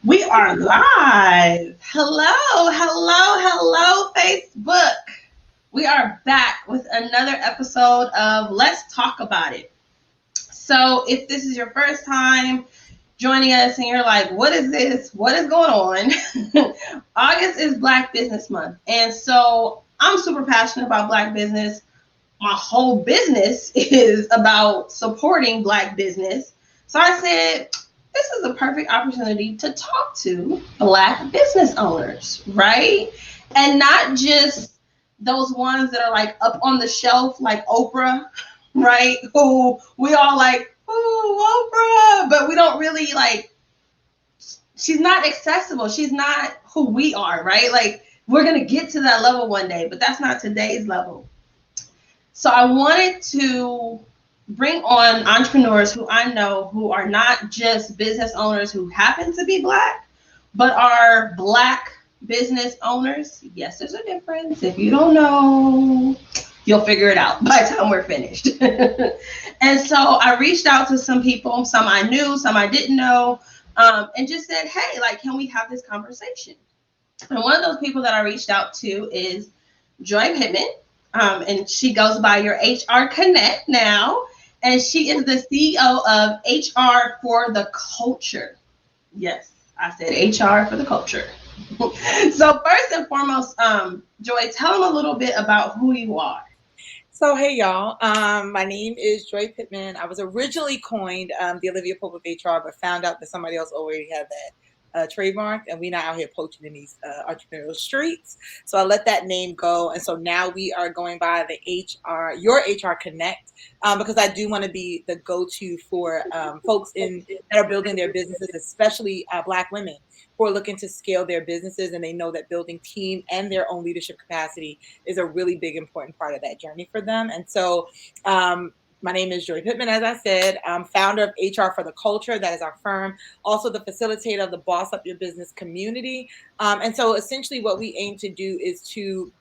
We are live. Hello, Facebook. We are back with another episode of Let's Talk About It. So, if this is your first time joining us and you're like, what is this? What is going on? August is Black Business Month. And so, I'm super passionate about Black business. My whole business is about supporting Black business. So, I said, this is a perfect opportunity to talk to Black business owners, right? And not just those ones that are like up on the shelf, like Oprah, right? Who we all like, ooh, Oprah, but we don't really like, she's not accessible. She's not who we are, right? Like, we're going to get to that level one day, but that's not today's level. So I wanted to bring on entrepreneurs who I know who are not just business owners who happen to be Black, but are Black business owners. Yes, there's a difference. If you don't know, you'll figure it out by the time we're finished. And so I reached out to some people, some I knew, some I didn't know, and just said, hey, like, can we have this conversation? And one of those people that I reached out to is Joy Pittman. And she goes by your HR Connect now. And she is the CEO of HR for the Culture. Yes, I said HR for the culture. So first and foremost, Joy, tell them a little bit about who you are. So, hey, y'all. My name is Joy Pittman. I was originally coined the Olivia Pope of HR, but found out that somebody else already had that trademark, and we're not out here poaching in these entrepreneurial streets. So I let that name go. And so now we are going by the your HR Connect, because I do want to be the go-to for folks that are building their businesses, especially Black women who are looking to scale their businesses, and they know that building team and their own leadership capacity is a really big, important part of that journey for them. And so my name is Joy Pittman, as I said. I'm founder of HR for the Culture. That is our firm. Also the facilitator of the Boss Up Your Business community. And so essentially what we aim to do is to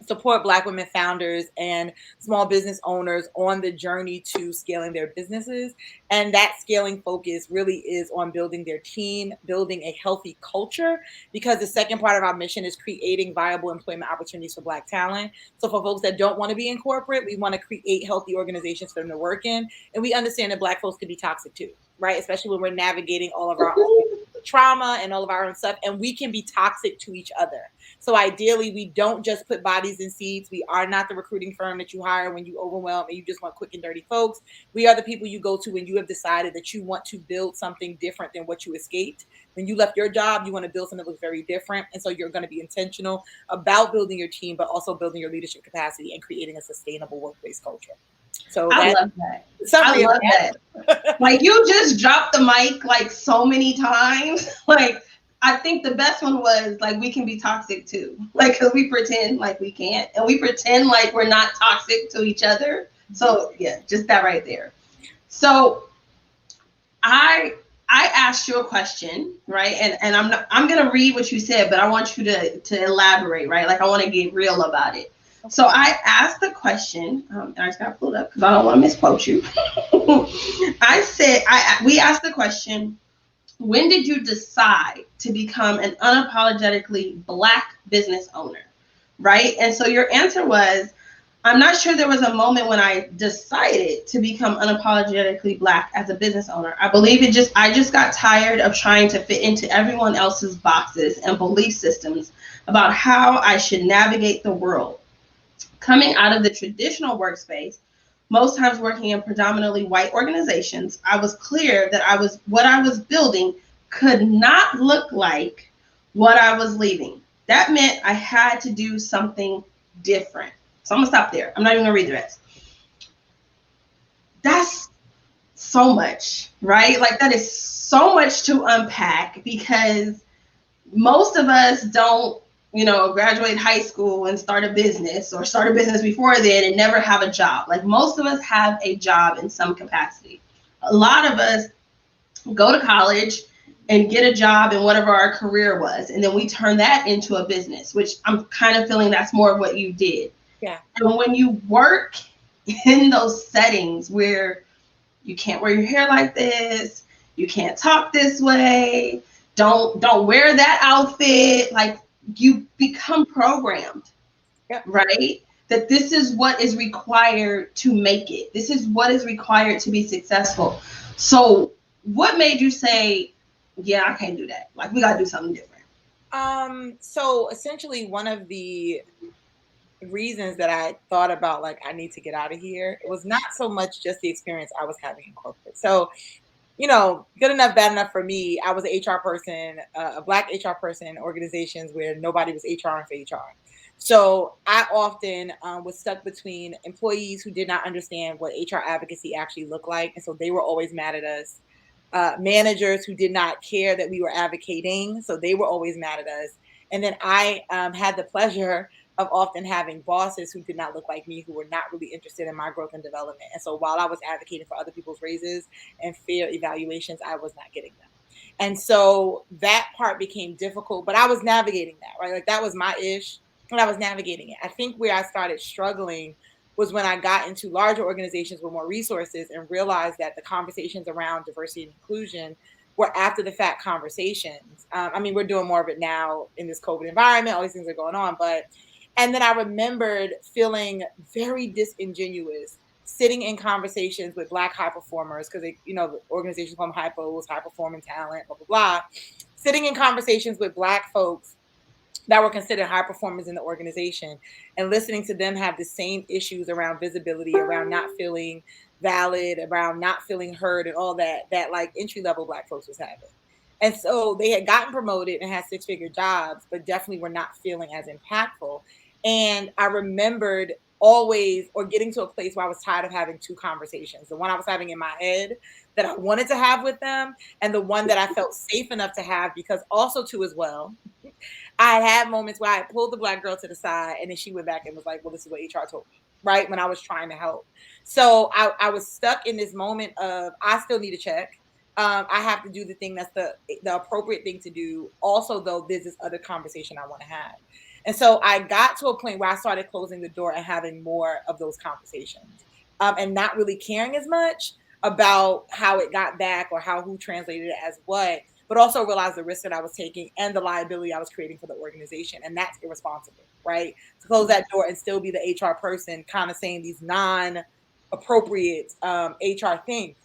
support Black women founders and small business owners on the journey to scaling their businesses. And that scaling focus really is on building their team, building a healthy culture, because the second part of our mission is creating viable employment opportunities for Black talent. So for folks that don't want to be in corporate, we want to create healthy organizations for them to work in. And we understand that Black folks can be toxic too, right? Especially when we're navigating all of our own trauma and all of our own stuff, and we can be toxic to each other. So ideally, we don't just put bodies in seats. We are not the recruiting firm that you hire when you overwhelm and you just want quick and dirty folks. We are the people you go to when you have decided that you want to build something different than what you escaped. When you left your job, you want to build something that was very different. And so you're going to be intentional about building your team, but also building your leadership capacity and creating a sustainable workplace culture. So I love that. I love that. Like, you just dropped the mic like so many times. Like, I think the best one was like, we can be toxic too. Like, because we pretend like we can't, and we pretend like we're not toxic to each other. So yeah, just that right there. So I asked you a question, right? And I'm gonna read what you said, but I want you to elaborate, right? Like, I want to get real about it. So I asked the question, and I just got pulled up because I don't want to misquote you. I said, we asked the question, when did you decide to become an unapologetically Black business owner, right? And so your answer was, I'm not sure there was a moment when I decided to become unapologetically Black as a business owner. I believe I just got tired of trying to fit into everyone else's boxes and belief systems about how I should navigate the world. Coming out of the traditional workspace, most times working in predominantly white organizations, I was clear that what I was building could not look like what I was leaving. That meant I had to do something different. So I'm gonna stop there. I'm not even gonna read the rest. That's so much, right? Like, that is so much to unpack, because most of us don't, graduate high school and start a business, or start a business before then and never have a job. Like, most of us have a job in some capacity. A lot of us go to college and get a job in whatever our career was, and then we turn that into a business, which I'm kind of feeling that's more of what you did. Yeah. And when you work in those settings where you can't wear your hair like this, you can't talk this way, don't wear that outfit. Like, you become programmed, Yep. right? That this is what is required to make it. This is what is required to be successful. So what made you say, yeah, I can't do that? Like, we got to do something different. So essentially one of the reasons that I thought about like I need to get out of here, it was not so much just the experience I was having in corporate. So, good enough, bad enough for me. I was an HR person, a Black HR person in organizations where nobody was HR for HR. So I often was stuck between employees who did not understand what HR advocacy actually looked like. And so they were always mad at us. Managers who did not care that we were advocating. So they were always mad at us. And then I had the pleasure of often having bosses who did not look like me, who were not really interested in my growth and development. And so while I was advocating for other people's raises and fair evaluations, I was not getting them. And so that part became difficult, but I was navigating that, right? Like that was my ish, and I was navigating it. I think where I started struggling was when I got into larger organizations with more resources and realized that the conversations around diversity and inclusion were after the fact conversations. I mean, we're doing more of it now in this COVID environment, all these things are going on, and then I remembered feeling very disingenuous sitting in conversations with Black high performers, because the organizations call them hypos, high performing talent, blah, blah, blah. Sitting in conversations with Black folks that were considered high performers in the organization and listening to them have the same issues around visibility, around not feeling valid, around not feeling heard, and all that like entry level Black folks was having. And so they had gotten promoted and had 6-figure jobs, but definitely were not feeling as impactful. And I remembered always, or getting to a place where I was tired of having two conversations, the one I was having in my head that I wanted to have with them, and the one that I felt safe enough to have, because also too as well, I had moments where I pulled the Black girl to the side and then she went back and was like, well, this is what HR told me, right? When I was trying to help. So I was stuck in this moment of, I still need a check. I have to do the thing that's the appropriate thing to do. Also, though, there's this other conversation I want to have. And so I got to a point where I started closing the door and having more of those conversations, and not really caring as much about how it got back or who translated it as what, but also realize the risk that I was taking and the liability I was creating for the organization. And that's irresponsible, right? To close that door and still be the HR person kind of saying these non-appropriate HR things,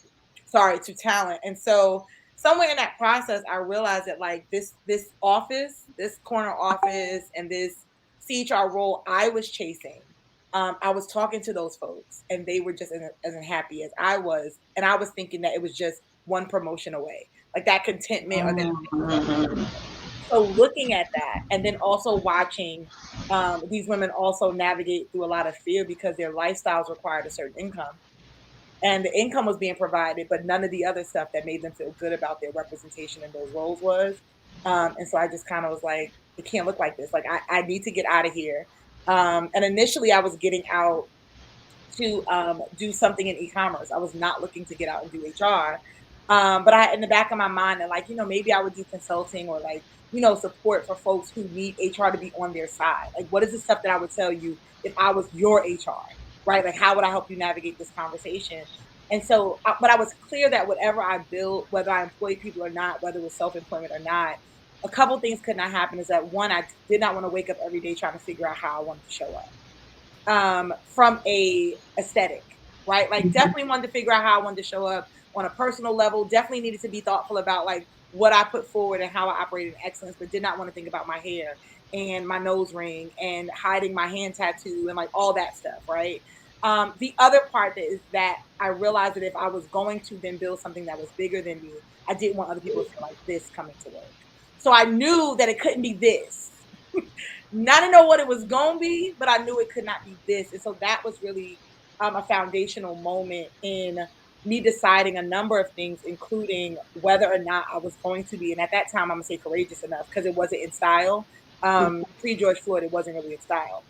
to talent. And so somewhere in that process, I realized that like this office, this corner office, and this CHR role I was chasing, I was talking to those folks and they were just as unhappy as I was. And I was thinking that it was just one promotion away, like that contentment or that. So looking at that, and then also watching these women also navigate through a lot of fear because their lifestyles required a certain income. And the income was being provided, but none of the other stuff that made them feel good about their representation in those roles was. And so I just kind of was like, it can't look like this. Like, I need to get out of here. And initially I was getting out to do something in e-commerce. I was not looking to get out and do HR. But I, in the back of my mind, and like, maybe I would do consulting or like, support for folks who need HR to be on their side. Like, what is the stuff that I would tell you if I was your HR, right? Like, how would I help you navigate this conversation? And so, but I was clear that whatever I built, whether I employed people or not, whether it was self-employment or not, a couple things could not happen. Is that one, I did not want to wake up every day trying to figure out how I wanted to show up from a aesthetic, right? Like definitely wanted to figure out how I wanted to show up on a personal level, definitely needed to be thoughtful about like what I put forward and how I operated in excellence, but did not want to think about my hair and my nose ring and hiding my hand tattoo and like all that stuff, right? The other part is that I realized that if I was going to then build something that was bigger than me, I didn't want other people to feel like this coming to work. So I knew that it couldn't be this. Not to know what it was going to be, but I knew it could not be this. And so that was really a foundational moment in me deciding a number of things, including whether or not I was going to be, and at that time, I'm going to say courageous enough because it wasn't in style. Pre-George Floyd, it wasn't really in style.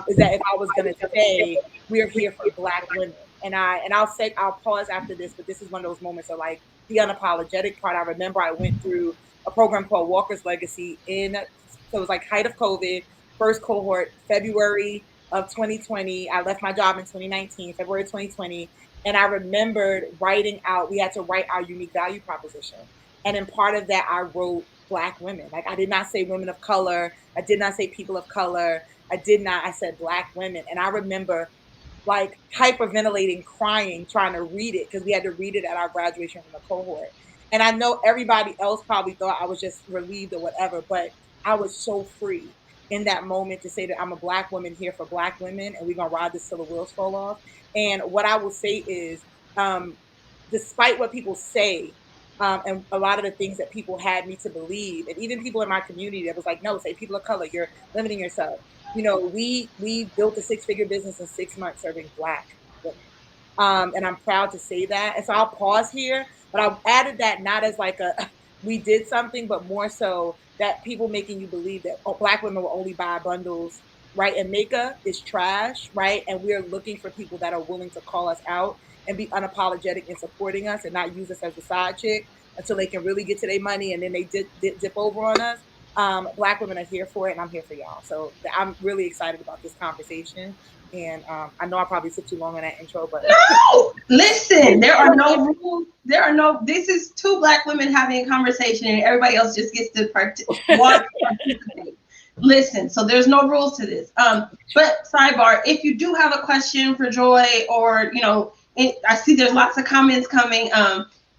Is that if I was going to say, we're here for Black women. And I'll pause after this, but this is one of those moments of like the unapologetic part. I remember I went through a program called Walker's Legacy so it was like height of COVID, first cohort, February of 2020. I left my job in 2019, February 2020. And I remembered we had to write our unique value proposition. And in part of that, I wrote Black women. Like, I did not say women of color. I did not say people of color. I said Black women. And I remember like hyperventilating, crying, trying to read it because we had to read it at our graduation from the cohort. And I know everybody else probably thought I was just relieved or whatever, but I was so free in that moment to say that I'm a Black woman here for Black women, and we're gonna ride this till the wheels fall off. And what I will say is, um, despite what people say, and a lot of the things that people had me to believe, and even people in my community that was like, no, say people of color, you're limiting yourself. We built a 6-figure business in 6 months serving Black women. And I'm proud to say that. And so I'll pause here, but I've added that not as like a we did something, but more so that people making you believe that Black women will only buy bundles, right? And makeup is trash, right? And we're looking for people that are willing to call us out and be unapologetic in supporting us and not use us as a side chick until they can really get to their money and then they dip over on us. Black women are here for it, and I'm here for y'all. So I'm really excited about this conversation. And I know I probably took too long on that intro, but no, listen, there are no rules. This is two Black women having a conversation and everybody else just gets to participate. Listen, so there's no rules to this. But sidebar, if you do have a question for Joy, or I see there's lots of comments coming.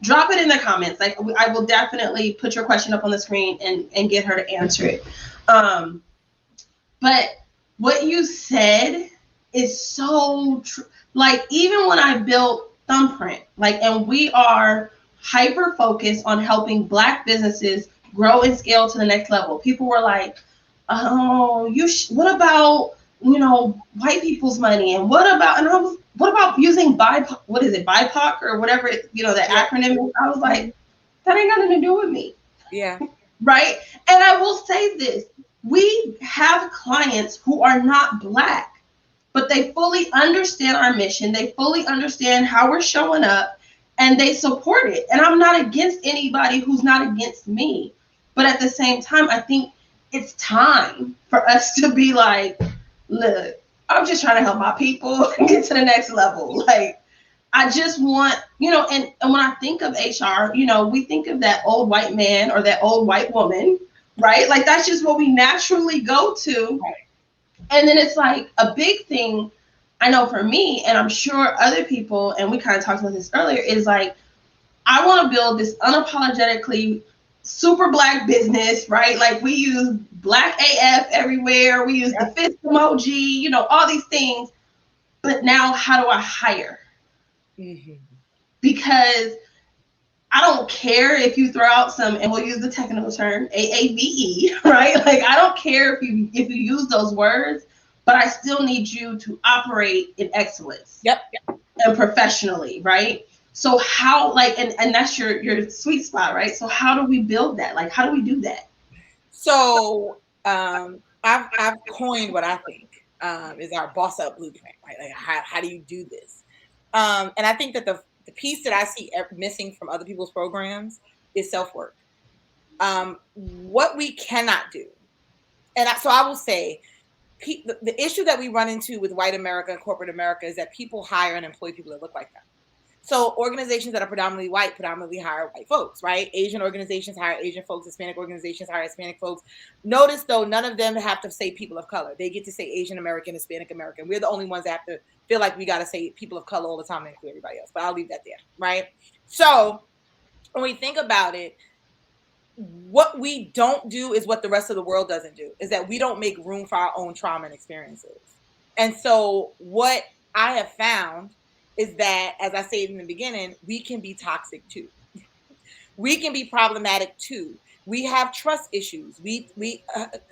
Drop it in the comments. Like, I will definitely put your question up on the screen and get her to answer it. But what you said is so true. Like, even when I built Thumbprint, and we are hyper focused on helping Black businesses grow and scale to the next level. People were like, oh, what about, white people's money? And what about using BIPOC or whatever, the acronym is? I was like, that ain't nothing to do with me. Yeah. Right. And I will say this, we have clients who are not Black, but they fully understand our mission. They fully understand how we're showing up and they support it. And I'm not against anybody who's not against me. But at the same time, I think it's time for us to be like, look, I'm just trying to help my people get to the next level. Like, I just want, and when I think of HR, we think of that old white man or that old white woman, right? Like, that's just what we naturally go to. And then it's like a big thing, I know for me, and I'm sure other people, and we kind of talked about this earlier, is like, I want to build this unapologetically super Black business, right? Like, we use Black AF everywhere. We use the fist emoji, all these things. But now, how do I hire? Mm-hmm. Because I don't care if you throw out some, and we'll use the technical term, AAVE, right? Like, I don't care if you use those words, but I still need you to operate in excellence. Yep. And professionally, right? So how, and that's your sweet spot, right? So how do we build that? Like, how do we do that? So I've coined what I think is our boss up blueprint, right? Like, how do you do this? And I think that the piece that I see missing from other people's programs is self-work. What we cannot do. And so I will say, the issue that we run into with white America and corporate America is that people hire and employ people that look like them. So organizations that are predominantly white predominantly hire white folks, right? Asian organizations hire Asian folks. Hispanic organizations hire Hispanic folks. Notice, though, none of them have to say people of color. They get to say Asian American, Hispanic American. We're the only ones that have to feel like we got to say people of color all the time and include everybody else. But I'll leave that there, right? So when we think about it, what we don't do is what the rest of the world doesn't do, is that we don't make room for our own trauma and experiences. And so what I have found is that, as I said in the beginning, we can be toxic too. We can be problematic too. We have trust issues.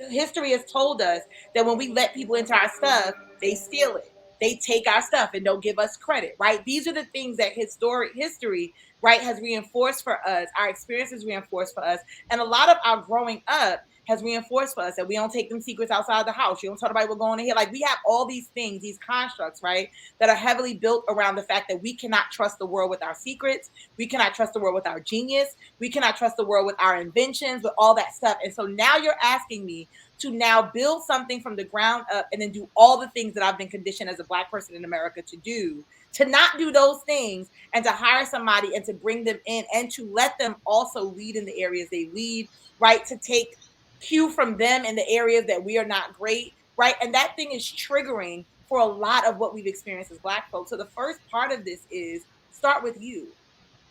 History has told us that when we let people into our stuff, they steal it. They take our stuff and don't give us credit, right? These are the things that history, right, has reinforced for us. Our experiences reinforced for us. And a lot of our growing up has reinforced for us that we don't take them secrets outside the house. You don't tell nobody we're going in here. Like, we have all these things, these constructs, right, that are heavily built around the fact that we cannot trust the world with our secrets. We cannot trust the world with our genius. We cannot trust the world with our inventions, with all that stuff. And so now you're asking me to now build something from the ground up and then do all the things that I've been conditioned as a Black person in America to do To not do those things and to hire somebody and to bring them in and to let them also lead in the areas they lead, right? To take cue from them in the areas that we are not great, right? And that thing is triggering for a lot of what we've experienced as Black folks. So the first part of this is start with you,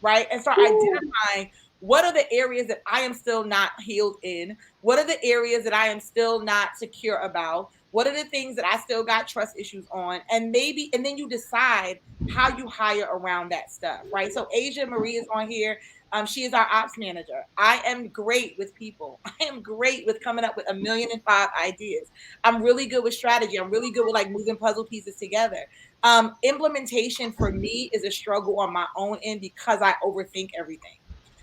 right? And start identifying what are the areas that I am still not healed in? What are the areas that I am still not secure about? What are the things that I still got trust issues on? And then you decide how you hire around that stuff, right? So Asia Marie is on here. She is our ops manager. I am great with people. I am great with coming up with 1,000,005 ideas. I'm really good with strategy. I'm really good with like moving puzzle pieces together. Implementation for me is a struggle on my own end because I overthink everything.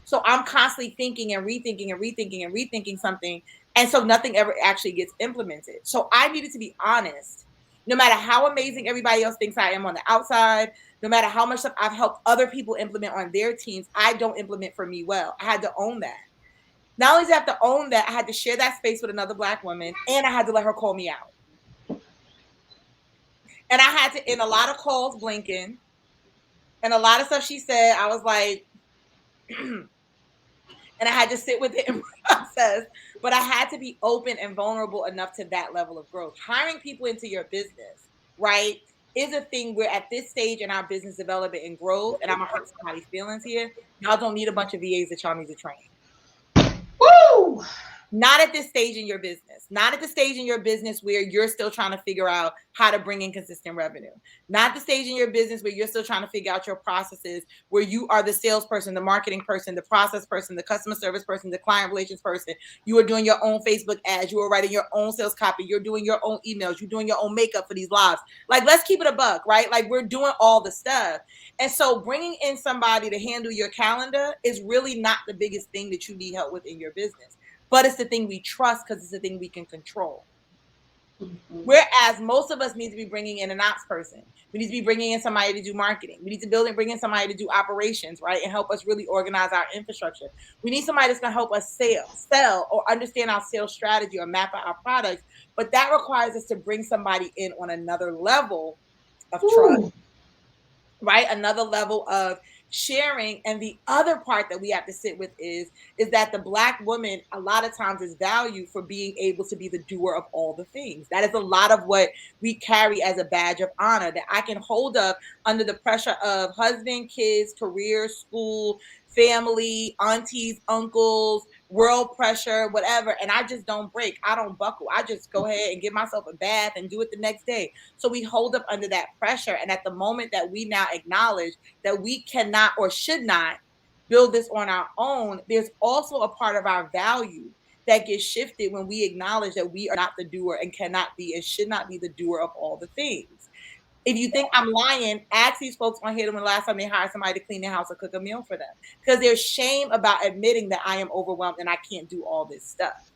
So I'm constantly thinking and rethinking and rethinking and rethinking something. And so nothing ever actually gets implemented. So I needed to be honest. No matter how amazing everybody else thinks I am on the outside, no matter how much stuff I've helped other people implement on their teams, I don't implement for me well. I had to own that. Not only did I have to own that, I had to share that space with another Black woman, and I had to let her call me out. And I had to end a lot of calls blinking, and a lot of stuff she said, I was like, and I had to sit with it and process. But I had to be open and vulnerable enough to that level of growth. Hiring people into your business, right, is a thing where at this stage in our business development and growth, and I'm gonna hurt somebody's feelings here, y'all don't need a bunch of VAs that y'all need to train. Woo! Not at this stage in your business. Not at the stage in your business where you're still trying to figure out how to bring in consistent revenue. Not the stage in your business where you're still trying to figure out your processes, where you are the salesperson, the marketing person, the process person, the customer service person, the client relations person. You are doing your own Facebook ads. You are writing your own sales copy. You're doing your own emails. You're doing your own makeup for these lives. Like, let's keep it a buck, right? Like, we're doing all the stuff. And so bringing in somebody to handle your calendar is really not the biggest thing that you need help with in your business. But it's the thing we trust because it's the thing we can control. Mm-hmm. Whereas most of us need to be bringing in an ops person. We need to be bringing in somebody to do marketing. We need to build and bring in somebody to do operations, right? And help us really organize our infrastructure. We need somebody that's going to help us sell or understand our sales strategy or map out our products. But that requires us to bring somebody in on another level of trust, right? Another level of sharing. And the other part that we have to sit with is that the Black woman a lot of times is valued for being able to be the doer of all the things. That is a lot of what we carry as a badge of honor, that I can hold up under the pressure of husband, kids, career, school, family, aunties, uncles, world pressure, whatever. And I just don't break. I don't buckle. I just go ahead and give myself a bath and do it the next day. So we hold up under that pressure. And at the moment that we now acknowledge that we cannot or should not build this on our own, there's also a part of our value that gets shifted when we acknowledge that we are not the doer and cannot be and should not be the doer of all the things. If you think I'm lying, ask these folks on here when the last time they hired somebody to clean their house or cook a meal for them. Because there's shame about admitting that I am overwhelmed and I can't do all this stuff.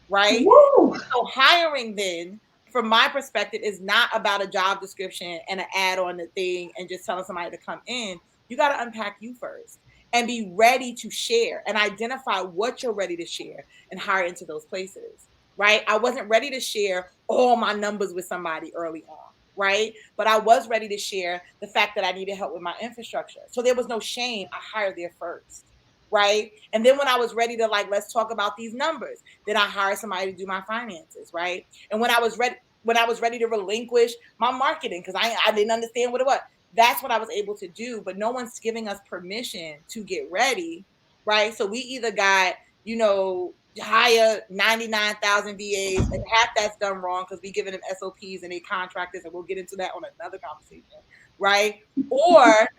Right? Woo! So hiring then, from my perspective, is not about a job description and an ad on the thing and just telling somebody to come in. You got to unpack you first and be ready to share and identify what you're ready to share and hire into those places. Right? I wasn't ready to share all my numbers with somebody early on. Right? But I was ready to share the fact that I needed help with my infrastructure. So there was no shame. I hired there first. Right? And then when I was ready to let's talk about these numbers, then I hired somebody to do my finances. Right? And when I was ready to relinquish my marketing because I didn't understand what it was, that's what I was able to do. But no one's giving us permission to get ready. Right? So we either got, hire 99,000 VAs and half that's done wrong because we giving them SOPs and they contractors, and we'll get into that on another conversation, right? Or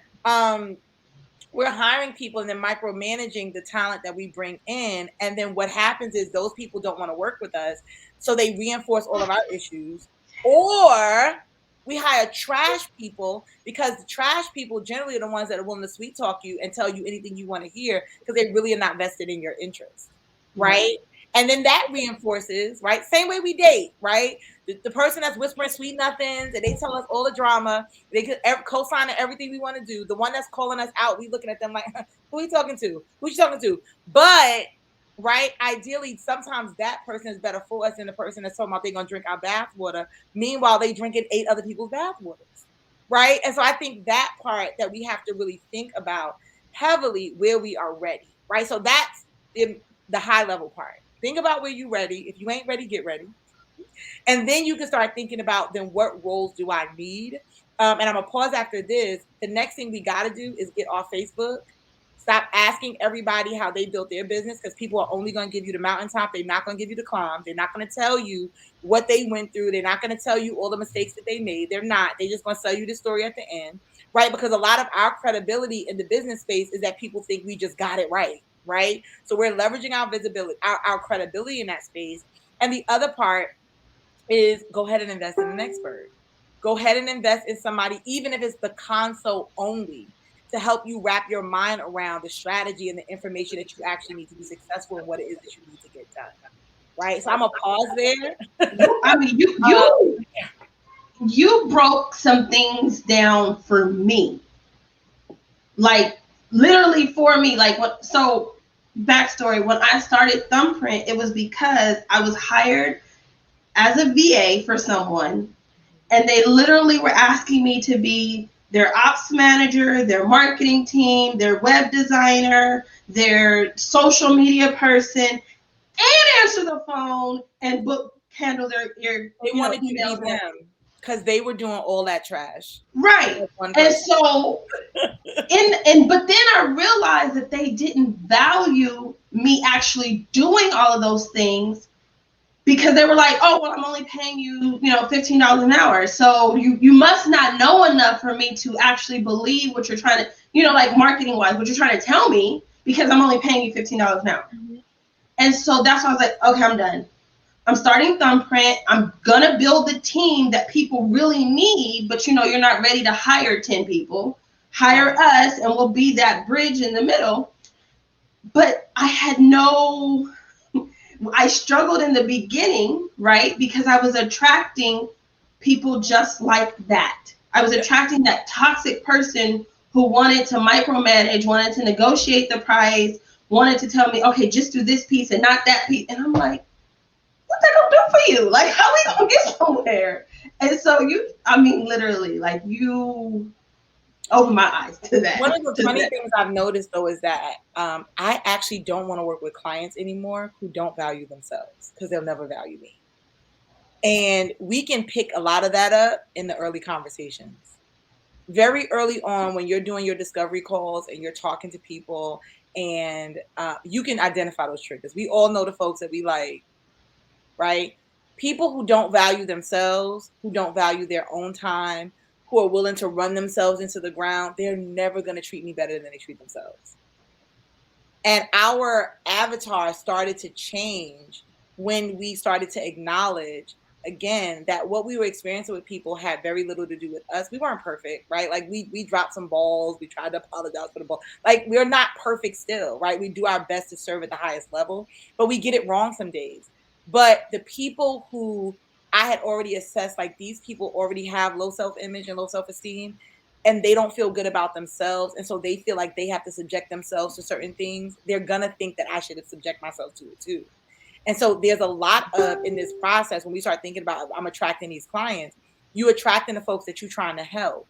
we're hiring people and then micromanaging the talent that we bring in, and then what happens is those people don't want to work with us, so they reinforce all of our issues. Or we hire trash people because the trash people generally are the ones that are willing to sweet talk you and tell you anything you want to hear because they really are not vested in your interest. Right? And then that reinforces, right? Same way we date, right? The person that's whispering sweet nothings and they tell us all the drama, they could co-sign everything we want to do. The one that's calling us out, we looking at them like, who are you talking to? Who you talking to? But, right, ideally, sometimes that person is better for us than the person that's talking about they're going to drink our bath water. Meanwhile, they drinking 8 other people's bath waters. right? And so I think that part that we have to really think about heavily where we are ready, right? So that's the high level part. Think about where you're ready. If you ain't ready, get ready. And then you can start thinking about then what roles do I need? And I'm gonna pause after this. The next thing we got to do is get off Facebook. Stop asking everybody how they built their business because people are only going to give you the mountaintop. They're not going to give you the climb. They're not going to tell you what they went through. They're not going to tell you all the mistakes that they made. They're not. They're just going to tell you the story at the end, right? Because a lot of our credibility in the business space is that people think we just got it right, right? So we're leveraging our visibility, our credibility in that space. And the other part is go ahead and invest in an expert. Go ahead and invest in somebody, even if it's the console only, to help you wrap your mind around the strategy and the information that you actually need to be successful in what it is that you need to get done. Right. So I'm gonna pause there. I mean, you broke some things down for me, like literally for me. Like what? So backstory: when I started Thumbprint, it was because I was hired as a VA for someone, and they literally were asking me to be their ops manager, their marketing team, their web designer, their social media person, and answer the phone and handle their they wanted you to be them because they were doing all that trash. Right. And so but then I realized that they didn't value me actually doing all of those things, because they were like, oh, well, I'm only paying you, $15 an hour. So you must not know enough for me to actually believe what you're trying to, like marketing wise, what you're trying to tell me, because I'm only paying you $15 an hour. Mm-hmm. And so that's why I was like, okay, I'm done. I'm starting Thumbprint. I'm going to build the team that people really need, but you're not ready to hire 10 people. Hire us and we'll be that bridge in the middle. But I struggled in the beginning, right? Because I was attracting people just like that. I was attracting that toxic person who wanted to micromanage, wanted to negotiate the price, wanted to tell me, okay, just do this piece and not that piece. And I'm like, what that gonna do for you? Like, how we gonna get somewhere? And so literally, like, you opened my eyes to that. One of the funny things I've noticed, though, is that I actually don't want to work with clients anymore who don't value themselves, because they'll never value me. And we can pick a lot of that up in the early conversations. Very early on, when you're doing your discovery calls and you're talking to people, and you can identify those triggers. We all know the folks that we like, right? People who don't value themselves, who don't value their own time, who are willing to run themselves into the ground, they're never going to treat me better than they treat themselves. And our avatar started to change when we started to acknowledge, again, that what we were experiencing with people had very little to do with us. We weren't perfect, right? Like we dropped some balls. We tried to apologize for the ball. Like, we're not perfect still, right? We do our best to serve at the highest level, but we get it wrong some days. But the people who I had already assessed, like, these people already have low self-image and low self-esteem, and they don't feel good about themselves, and so they feel like they have to subject themselves to certain things, they're gonna think that I should have subject myself to it too. And so there's a lot of, in this process, when we start thinking about, I'm attracting these clients, you attracting the folks that you're trying to help.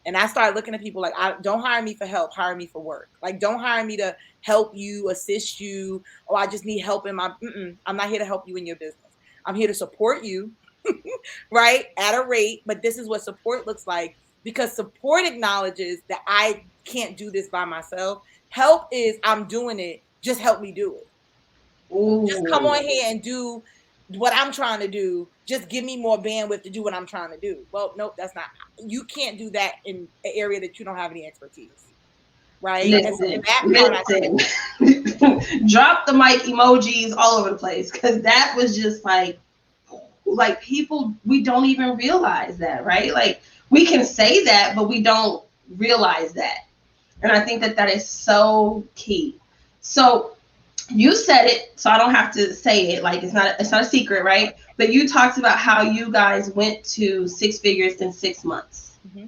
And I started looking at people like, don't hire me for help, hire me for work. Like, don't hire me to help you, assist you, or I just need help in my, I'm not here to help you in your business. I'm here to support you, right, at a rate, but this is what support looks like, because support acknowledges that I can't do this by myself. Help is, I'm doing it, just help me do it. Ooh. Just come on here and do what I'm trying to do. Just give me more bandwidth to do what I'm trying to do. Well, nope, that's not. You can't do that in an area that you don't have any expertise, right? Listen. Drop the mic emojis all over the place, because that was just like people, we don't even realize that, right? Like, we can say that, but we don't realize that. And I think that is so key. So you said it, so I don't have to say it. Like, it's not a secret, right? But you talked about how you guys went to 6 figures in 6 months. Mm-hmm.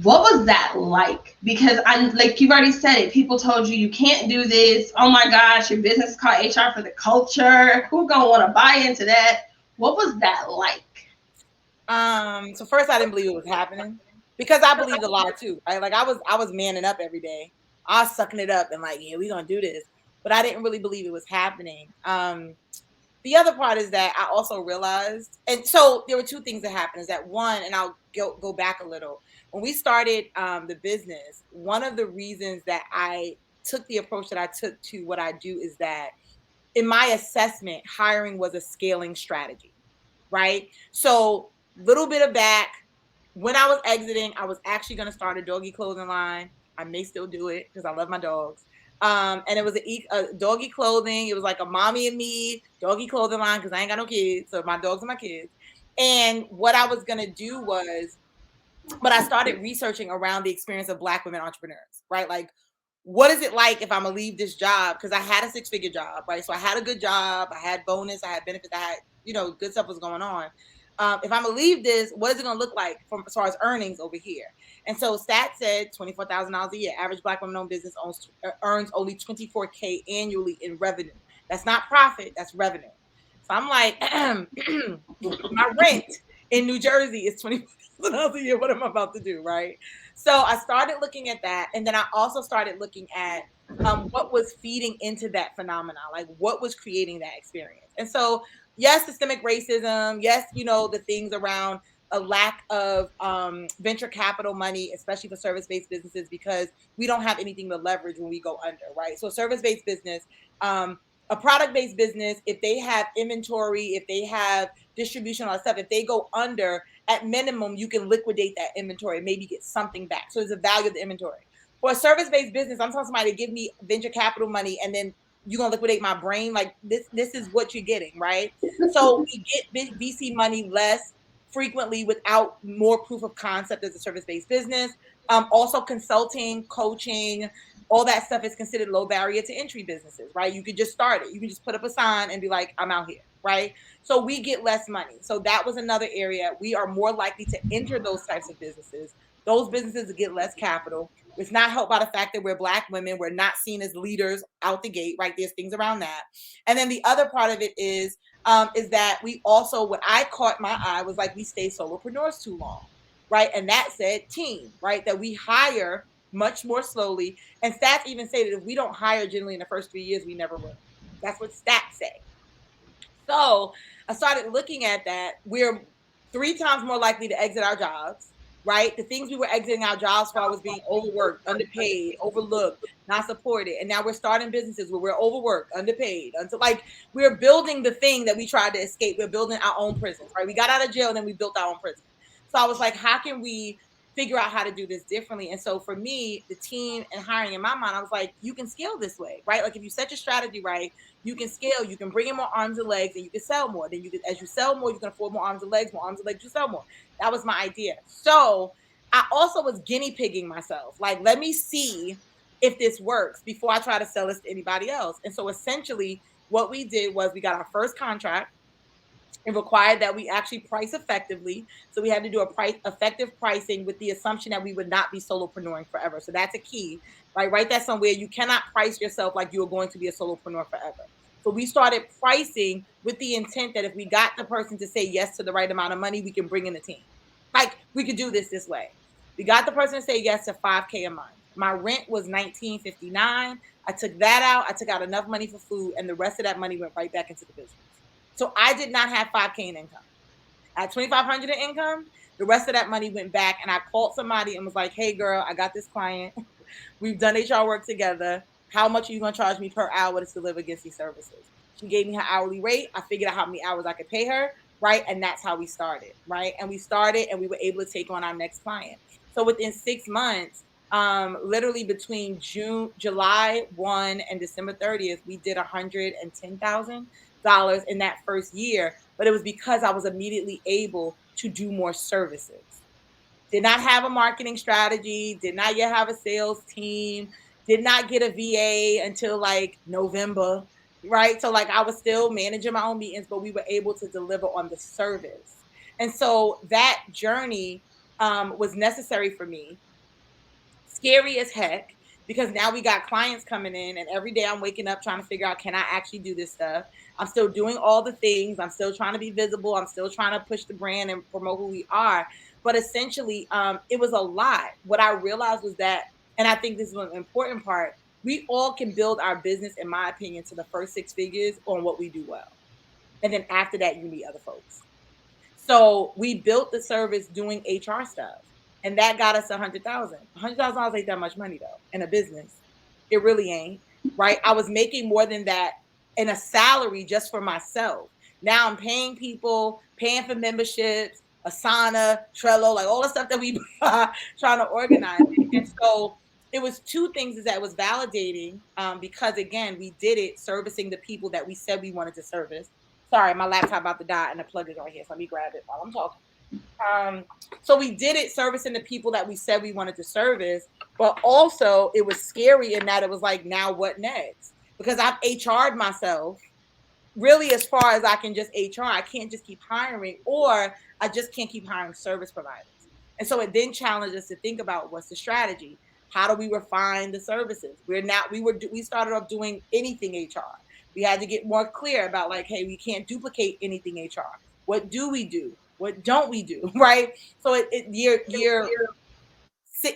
What was that like? Because like you've already said it, people told you can't do this. Oh my gosh, your business is called HR for the culture. Who's gonna want to buy into that? What was that like? So first I didn't believe it was happening because I believed a lot too, right? Like I was manning up every day. I was sucking it up and like, yeah, we're gonna do this. But I didn't really believe it was happening. The other part is that I also realized, and so there were two things that happened. Is that one, and I'll go back a little. When we started the business, one of the reasons that I took the approach that I took to what I do is that in my assessment, hiring was a scaling strategy, right? So little bit of back. When I was exiting, I was actually going to start a doggy clothing line. I may still do it because I love my dogs. And it was a doggy clothing. It was like a mommy and me doggy clothing line because I ain't got no kids. So my dogs are my kids. And what I was going to do was, but I started researching around the experience of Black women entrepreneurs, right? Like, what is it like if I'm gonna leave this job? Because I had a 6-figure job, right? So I had a good job, I had bonus, I had benefits, I had, good stuff was going on. If I'm gonna leave this, what is it gonna look like from as far as earnings over here? And so Stat said $24,000 a year. Average Black woman-owned business earns only 24K annually in revenue. That's not profit, that's revenue. So I'm like, my rent in New Jersey is $20,000 a year. What am I about to do, right? So I started looking at that, and then I also started looking at what was feeding into that phenomenon, like what was creating that experience. And so, yes, systemic racism, yes, the things around a lack of venture capital money, especially for service-based businesses, because we don't have anything to leverage when we go under, right? So, service-based business. A product-based business, if they have inventory, if they have distribution, all that stuff, if they go under, at minimum, you can liquidate that inventory and maybe get something back. So there's a value of the inventory. For a service-based business, I'm telling somebody to give me venture capital money and then you're gonna liquidate my brain. Like this is what you're getting, right? So we get VC money less frequently without more proof of concept as a service-based business. Also consulting, coaching, all that stuff is considered low barrier to entry businesses, right? You could just start it. You can just put up a sign and be like, I'm out here, right? So we get less money. So that was another area. We are more likely to enter those types of businesses. Those businesses get less capital. It's not helped by the fact that we're Black women. We're not seen as leaders out the gate, right? There's things around that. And then the other part of it is that we also, what I caught my eye was like, we stay solopreneurs too long, right? And that said team, right? That we hire much more slowly. And stats even say that if we don't hire generally in the first 3 years, we never will. That's what stats say. So I started looking at that. We're 3 times more likely to exit our jobs, right? The things we were exiting our jobs for was being overworked, underpaid, overlooked, not supported. And now we're starting businesses where we're overworked, underpaid, until like we're building the thing that we tried to escape. We're building our own prisons, right? We got out of jail and then we built our own prison. So I was like, how can we figure out how to do this differently? And so for me, the team and hiring in my mind, I was like, you can scale this way, right? Like if you set your strategy right, you can scale, you can bring in more arms and legs, and you can sell more. Then you can, as you sell more, you can afford more arms and legs, you sell more. That was my idea. So I also was guinea pigging myself. Like, let me see if this works before I try to sell this to anybody else. And so essentially what we did was we got our first contract. It required that we actually price effectively. So we had to do effective pricing with the assumption that we would not be solopreneuring forever. So that's a key, right? Write that somewhere. You cannot price yourself like you are going to be a solopreneur forever. So we started pricing with the intent that if we got the person to say yes to the right amount of money, we can bring in the team. Like we could do this way. We got the person to say yes to $5K a month. My rent was $19.59. I took that out. I took out enough money for food, and the rest of that money went right back into the business. So I did not have $5K in income. At $2,500 in income, the rest of that money went back, and I called somebody and was like, hey girl, I got this client. We've done HR work together. How much are you going to charge me per hour to deliver against these services? She gave me her hourly rate. I figured out how many hours I could pay her, right? And that's how we started, right? And we started and we were able to take on our next client. So within 6 months, literally between July 1 and December 30th, we did $110,000 in that first year. But it was because I was immediately able to do more services. Did not have a marketing strategy, did not yet have a sales team, did not get a VA until like November, right? So like I was still managing my own meetings, but we were able to deliver on the service. And so that journey was necessary for me. Scary as heck, because now we got clients coming in, and every day I'm waking up trying to figure out, can I actually do this stuff? I'm still doing all the things. I'm still trying to be visible. I'm still trying to push the brand and promote who we are. But essentially, it was a lot. What I realized was that, and I think this is an important part, we all can build our business, in my opinion, to the first 6 figures on what we do well. And then after that, you meet other folks. So we built the service doing HR stuff, and that got us $100,000. $100,000 ain't that much money though in a business. It really ain't, right? I was making more than that in a salary just for myself. Now I'm paying people, paying for memberships, Asana, Trello, like all the stuff that we trying to organize. And so it was two things, is that it was validating, because again, we did it servicing the people that we said we wanted to service. Sorry, my laptop about to die and the plug is right here. So let me grab it while I'm talking. So we did it servicing the people that we said we wanted to service, but also it was scary in that it was like, now what next? Because I've HR'd myself really as far as I can just HR. I can't just keep hiring, or I just can't keep hiring service providers. And so it then challenged us to think about, what's the strategy? How do we refine the services? We started off doing anything HR. We had to get more clear about like, hey, we can't duplicate anything HR. What do we do? What don't we do? Right? So year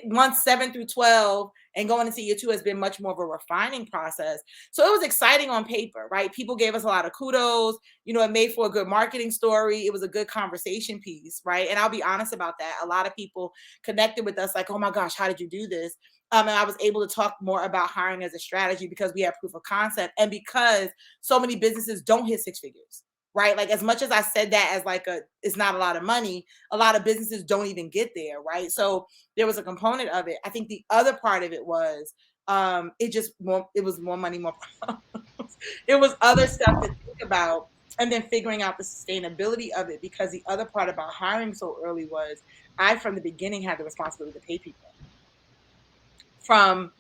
months 7 through 12 and going into year 2 has been much more of a refining process. So it was exciting on paper, right? People gave us a lot of kudos. It made for a good marketing story. It was a good conversation piece, right? And I'll be honest about that. A lot of people connected with us like, oh my gosh, how did you do this? And I was able to talk more about hiring as a strategy because we have proof of concept, and because so many businesses don't hit 6 figures. Right? Like, as much as I said that as like it's not a lot of money, a lot of businesses don't even get there. Right? So there was a component of it. I think the other part of it was, it was more money, more problems. It was other stuff to think about, and then figuring out the sustainability of it, because the other part about hiring so early was, I from the beginning had the responsibility to pay people. From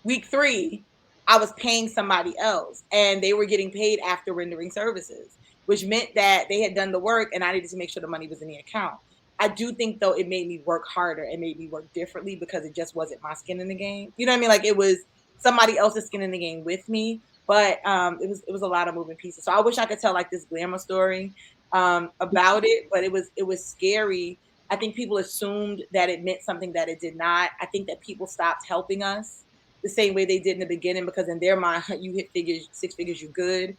week 3, I was paying somebody else, and they were getting paid after rendering services, which meant that they had done the work and I needed to make sure the money was in the account. I do think though it made me work harder and made me work differently, because it just wasn't my skin in the game. You know what I mean? Like, it was somebody else's skin in the game with me, but it was a lot of moving pieces. So I wish I could tell like this glamour story about it, but it was scary. I think people assumed that it meant something that it did not. I think that people stopped helping us the same way they did in the beginning, because in their mind, you hit 6 figures, you're good.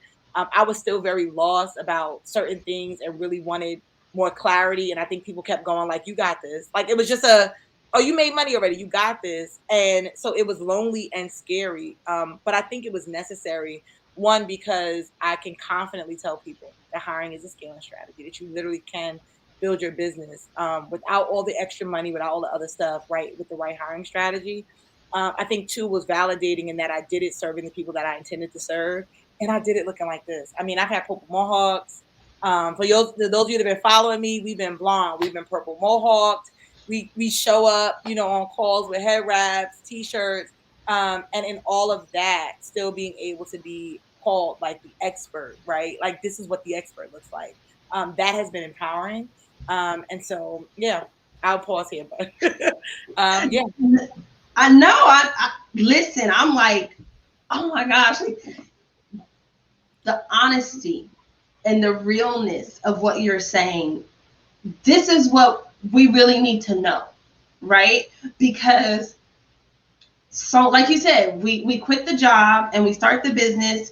I was still very lost about certain things and really wanted more clarity. And I think people kept going like, you got this. Like, it was just oh, you made money already, you got this. And so it was lonely and scary. But I think it was necessary. One, because I can confidently tell people that hiring is a scaling strategy, that you literally can build your business without all the extra money, without all the other stuff, right? With the right hiring strategy. I think 2 was validating in that I did it serving the people that I intended to serve. And I did it looking like this. I mean, I've had purple mohawks. For those of you that have been following me, we've been blonde, we've been purple mohawked. We show up, on calls with head wraps, t-shirts, and in all of that, still being able to be called like the expert, right? Like, this is what the expert looks like. That has been empowering. And so, yeah, I'll pause here, but yeah. I know. I listen. I'm like, oh my gosh, the honesty and the realness of what you're saying. This is what we really need to know, right? Because, so like you said, we quit the job and we start the business,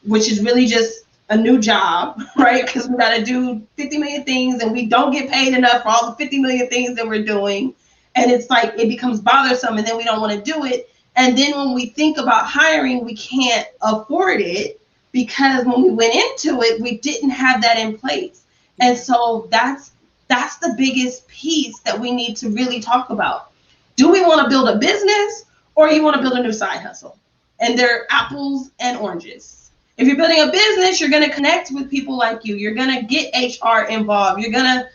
which is really just a new job, right? Because we got to do 50 million things and we don't get paid enough for all the 50 million things that we're doing. And it's like, it becomes bothersome, and then we don't want to do it. And then when we think about hiring, we can't afford it, because when we went into it, we didn't have that in place. And so that's the biggest piece that we need to really talk about. Do we want to build a business, or you want to build a new side hustle? And they're apples and oranges. If you're building a business, you're going to connect with people like you. You're going to get HR involved. You're going to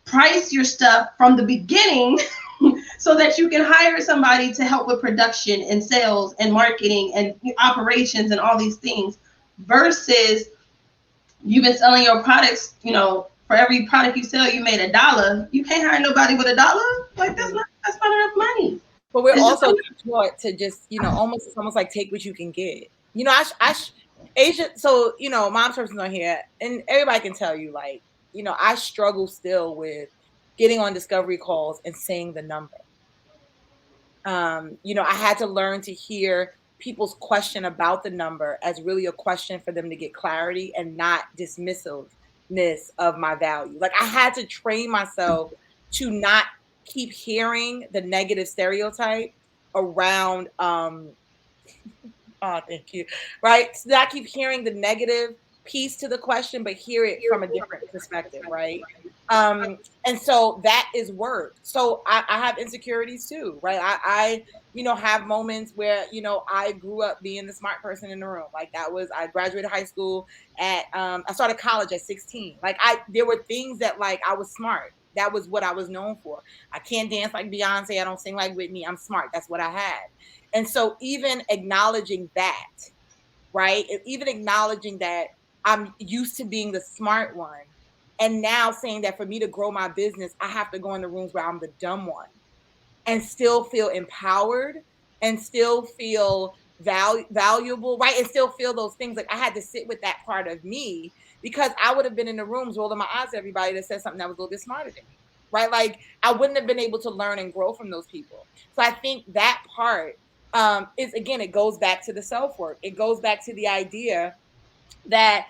price your stuff from the beginning so that you can hire somebody to help with production and sales and marketing and operations and all these things, versus you've been selling your products, for every product you sell, you made $1. You can't hire nobody with $1. Like, that's not enough money. But we're It's just also taught to just, almost, it's almost like take what you can get. Asia. So, mom's person's on here and everybody can tell you, like, I struggle still with getting on discovery calls and saying the number. I had to learn to hear people's question about the number as really a question for them to get clarity and not dismissiveness of my value. Like I had to train myself to not keep hearing the negative stereotype around oh, thank you. Right? So I keep hearing the negative piece to the question, but hear it from a different perspective, right? And so that is work. So I have insecurities too, right? I have moments where, I grew up being the smart person in the room. Like I graduated high school I started college at 16. Like there were things that like I was smart. That was what I was known for. I can't dance like Beyonce. I don't sing like Whitney. I'm smart. That's what I had. And so even acknowledging that, right? Even acknowledging that I'm used to being the smart one. And now saying that for me to grow my business, I have to go in the rooms where I'm the dumb one and still feel empowered and still feel valuable, right? And still feel those things. Like I had to sit with that part of me because I would have been in the rooms rolling my eyes at everybody that said something that was a little bit smarter than me, right? Like I wouldn't have been able to learn and grow from those people. So I think that part is, again, it goes back to the self-work. It goes back to the idea that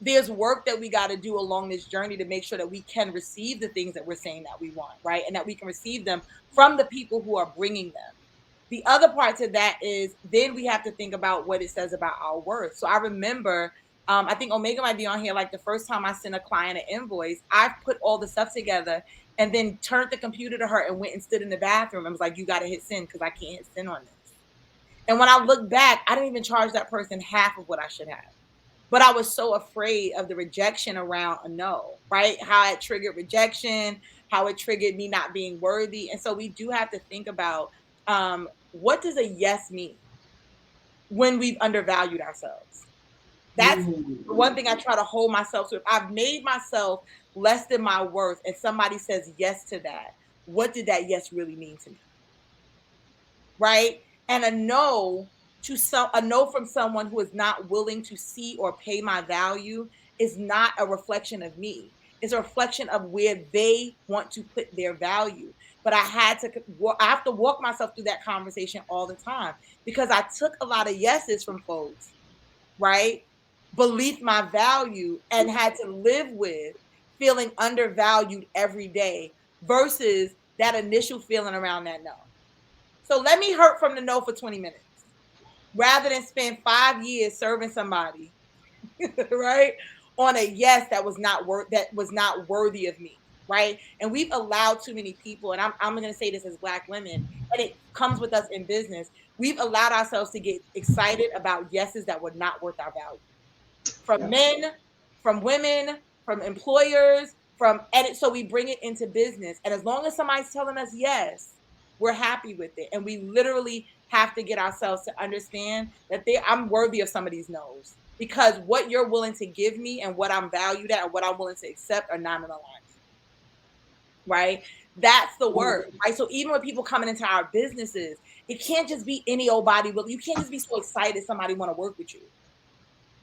there's work that we got to do along this journey to make sure that we can receive the things that we're saying that we want, right? And that we can receive them from the people who are bringing them. The other part to that is then we have to think about what it says about our worth. So I remember, I think Omega might be on here, like the first time I sent a client an invoice, I put all the stuff together and then turned the computer to her and went and stood in the bathroom and was like, you got to hit send because I can't hit send on this. And when I look back, I didn't even charge that person half of what I should have. But I was so afraid of the rejection around a no, right? How it triggered rejection, how it triggered me not being worthy. And so we do have to think about what does a yes mean when we've undervalued ourselves? That's the one thing I try to hold myself to. If I've made myself less than my worth and somebody says yes to that, what did that yes really mean to me? Right? And a no from someone who is not willing to see or pay my value is not a reflection of me. It's a reflection of where they want to put their value. But I have to walk myself through that conversation all the time because I took a lot of yeses from folks, right? Believed my value and had to live with feeling undervalued every day versus that initial feeling around that no. So let me hurt from the no for 20 minutes rather than spend 5 years serving somebody, right? On a yes that was not worthy of me, right? And we've allowed too many people, and I'm going to say this as Black women, and it comes with us in business. We've allowed ourselves to get excited about yeses that were not worth our value. From men, from women, from employers, so we bring it into business. And as long as somebody's telling us yes, we're happy with it. And we literally have to get ourselves to understand that I'm worthy of some of these no's because what you're willing to give me and what I'm valued at and what I'm willing to accept are not in alignment. Right? That's the work, right? So even with people coming into our businesses, it can't just be any old body. You can't just be so excited somebody want to work with you.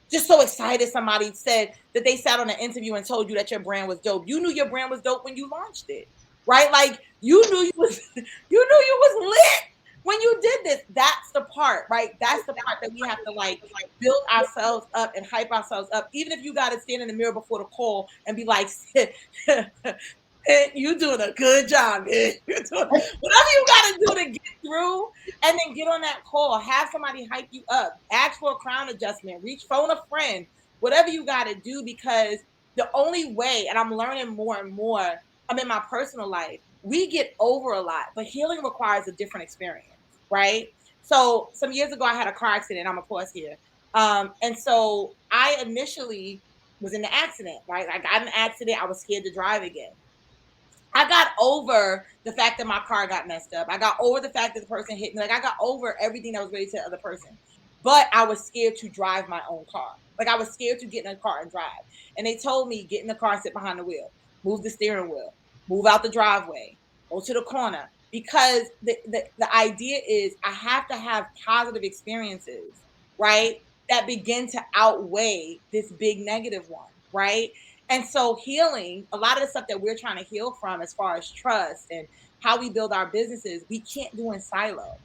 Just so excited somebody said that they sat on an interview and told you that your brand was dope. You knew your brand was dope when you launched it, right? Like you knew you was lit when you did this. That's the part, right? That's the part that we have to like build ourselves up and hype ourselves up. Even if you got to stand in the mirror before the call and be like, you doing a good job, man. You're doing whatever you got to do to get through, and then get on that call. Have somebody hype you up. Ask for a crown adjustment. Phone a friend. Whatever you got to do, because the only way, and I'm learning more and more. I'm in my personal life. We get over a lot, but healing requires a different experience, right? So some years ago, I had a car accident. I'm gonna pause here. And so I initially was in the accident, right? I got in an accident. I was scared to drive again. I got over the fact that my car got messed up. I got over the fact that the person hit me. Like I got over everything that was related to the other person. But I was scared to drive my own car. Like I was scared to get in a car and drive. And they told me, get in the car and sit behind the wheel. Move the steering wheel. Move out the driveway. Go to the corner. because the idea is I have to have positive experiences, right? That begin to outweigh this big negative one, right? And so healing, a lot of the stuff that we're trying to heal from as far as trust and how we build our businesses, we can't do in silo.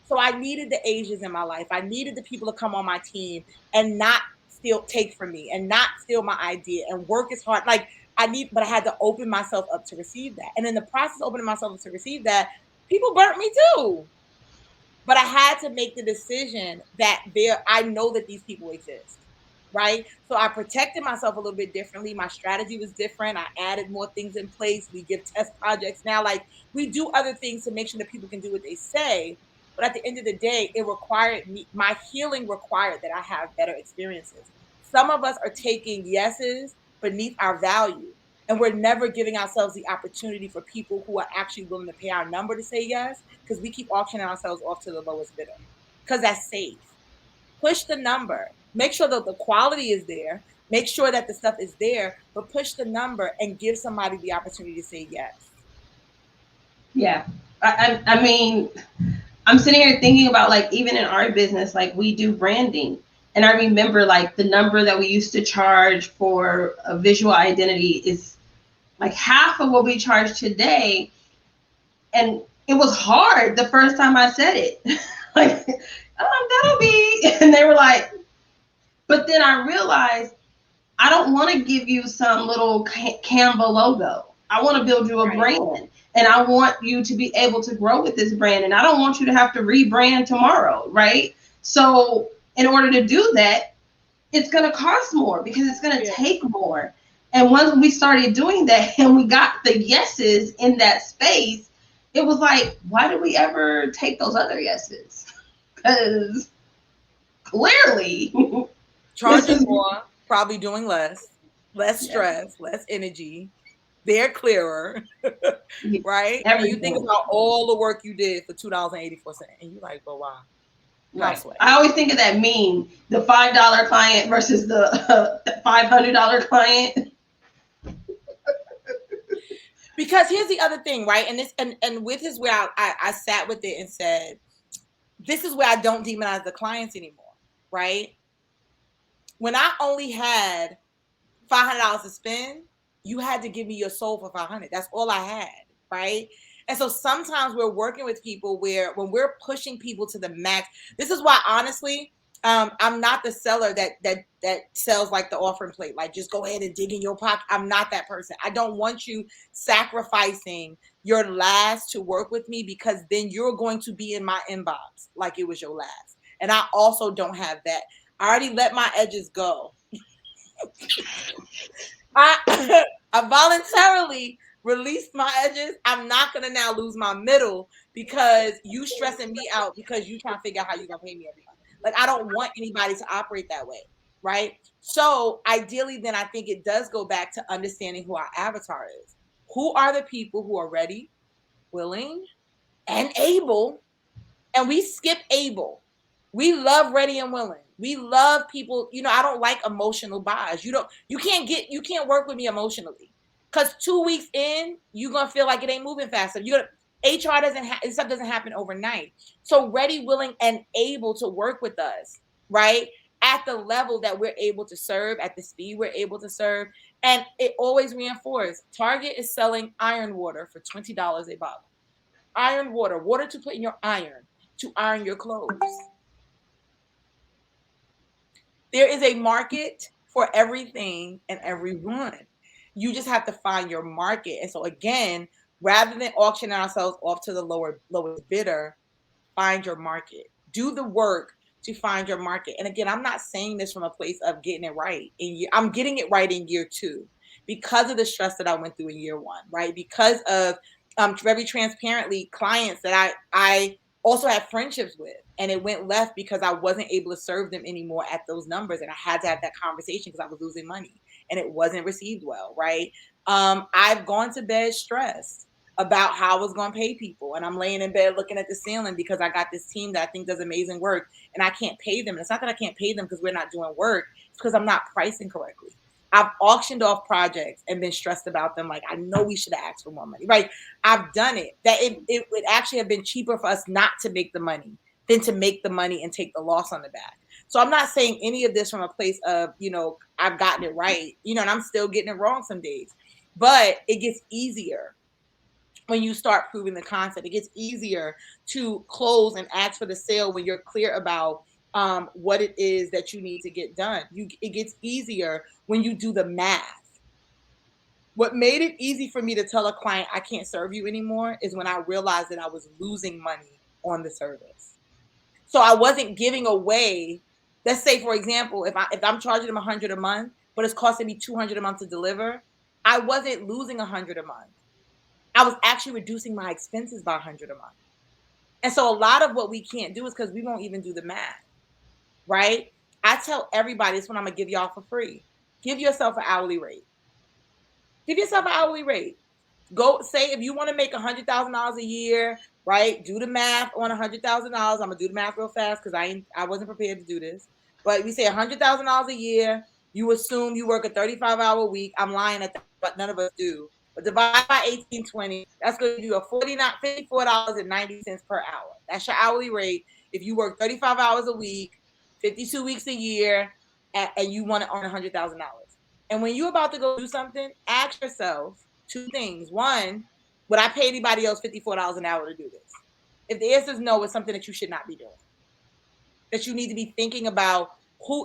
So I needed the Asians in my life. I needed the people to come on my team and not still take from me and not steal my idea and work as hard. Like but I had to open myself up to receive that. And in the process of opening myself up to receive that, people burnt me too. But I had to make the decision that I know that these people exist. Right. So I protected myself a little bit differently. My strategy was different. I added more things in place. We give test projects now. Like we do other things to make sure that people can do what they say. But at the end of the day, it required me, my healing required that I have better experiences. Some of us are taking yeses beneath our value. And we're never giving ourselves the opportunity for people who are actually willing to pay our number to say yes, because we keep auctioning ourselves off to the lowest bidder because that's safe. Push the number. Make sure that the quality is there. Make sure that the stuff is there, but push the number and give somebody the opportunity to say yes. Yeah. I mean, I'm sitting here thinking about, like, even in our business, like, we do branding. And I remember, like, the number that we used to charge for a visual identity is like half of what we charge today. And it was hard the first time I said it. Like, that'll be. And they were like, but then I realized I don't want to give you some little Canva logo. I want to build you a brand. And I want you to be able to grow with this brand. And I don't want you to have to rebrand tomorrow, right? So in order to do that, it's going to cost more because it's going to take more. And once we started doing that and we got the yeses in that space, it was like, why did we ever take those other yeses? Because clearly charging more, probably doing less stress, less energy. They're clearer, right? Everything. And you think about all the work you did for $2.84, and you're like, "Oh wow!" Right. I always think of that meme: the $5 client versus the $500 client. Because here's the other thing, right? And this, and with this, where I sat with it and said, "This is where I don't demonize the clients anymore." Right? When I only had $500 to spend, you had to give me your soul for $500. That's all I had, right? And so sometimes we're working with people where when we're pushing people to the max, this is why, honestly, I'm not the seller that sells like the offering plate, like just go ahead and dig in your pocket. I'm not that person. I don't want you sacrificing your last to work with me, because then you're going to be in my inbox like it was your last. And I also don't have that. I already let my edges go. I voluntarily released my edges. I'm not going to now lose my middle because you stressing me out because you trying to figure out how you're going to pay me every month. Like, I don't want anybody to operate that way, right? So ideally, then I think it does go back to understanding who our avatar is. Who are the people who are ready, willing, and able? And we skip able. We love ready and willing. We love people. I don't like emotional buys. You can't work with me emotionally, because 2 weeks in, you're going to feel like it ain't moving fast. HR stuff doesn't happen overnight. So ready, willing, and able to work with us, right? At the level that we're able to serve, at the speed we're able to serve. And it always reinforces. Target is selling iron water for $20 a bottle. Iron water to put in your iron, to iron your clothes. There is a market for everything and everyone. You just have to find your market. And so again, rather than auctioning ourselves off to the lowest bidder, find your market. Do the work to find your market. And again, I'm not saying this from a place of getting it right. I'm getting it right in year 2 because of the stress that I went through in year 1, right? Because of very transparently clients that I also had friendships with, and it went left because I wasn't able to serve them anymore at those numbers. And I had to have that conversation because I was losing money and it wasn't received well, right? I've gone to bed stressed about how I was going to pay people. And I'm laying in bed looking at the ceiling because I got this team that I think does amazing work and I can't pay them. And it's not that I can't pay them because we're not doing work. It's because I'm not pricing correctly. I've auctioned off projects and been stressed about them. Like, I know we should have asked for more money. Right. I've done it. That it would actually have been cheaper for us not to make the money than to make the money and take the loss on the back. So I'm not saying any of this from a place of, I've gotten it right, and I'm still getting it wrong some days. But it gets easier when you start proving the concept. It gets easier to close and ask for the sale when you're clear about what it is that you need to get done. It gets easier when you do the math. What made it easy for me to tell a client I can't serve you anymore is when I realized that I was losing money on the service. So I wasn't giving away. Let's say, for example, if I'm charging them $100 a month, but it's costing me $200 a month to deliver, I wasn't losing $100 a month. I was actually reducing my expenses by $100 a month. And so a lot of what we can't do is because we won't even do the math, right? I tell everybody, this one I'm gonna give y'all for free. Give yourself an hourly rate. Give yourself an hourly rate. Go say if you want to make $100,000 a year, right? Do the math on $100,000. I'm gonna do the math real fast because I wasn't prepared to do this. But we say $100,000 a year. You assume you work a 35-hour week. I'm lying at that, but none of us do. But divide by 1820, that's going to give you a $54.90 per hour. That's your hourly rate. If you work 35 hours a week, 52 weeks a year, and you want to earn $100,000. And when you're about to go do something, ask yourself two things. One, would I pay anybody else $54 an hour to do this? If the answer is no, it's something that you should not be doing. That you need to be thinking about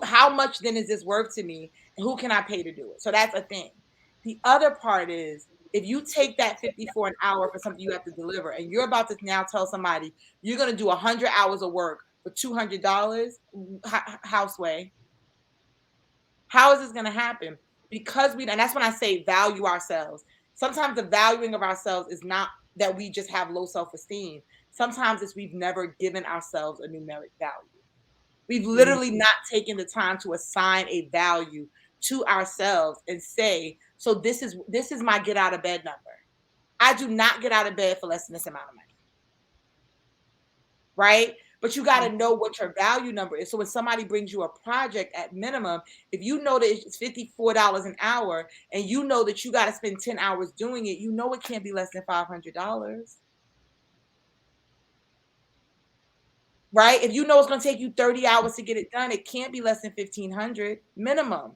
how much then is this worth to me, and who can I pay to do it? So that's a thing. The other part is, if you take that 54 an hour for something you have to deliver, and you're about to now tell somebody you're going to do 100 hours of work for $200, Houseway, how is this going to happen? Because and that's when I say value ourselves. Sometimes the valuing of ourselves is not that we just have low self-esteem. Sometimes it's we've never given ourselves a numeric value. We've literally not taken the time to assign a value to ourselves and say, so this is my get out of bed number. I do not get out of bed for less than this amount of money. Right? But you got to know what your value number is. So when somebody brings you a project, at minimum, if you know that it's $54 an hour and you know that you got to spend 10 hours doing it, you know it can't be less than $500. Right? If you know it's going to take you 30 hours to get it done, it can't be less than $1,500 minimum.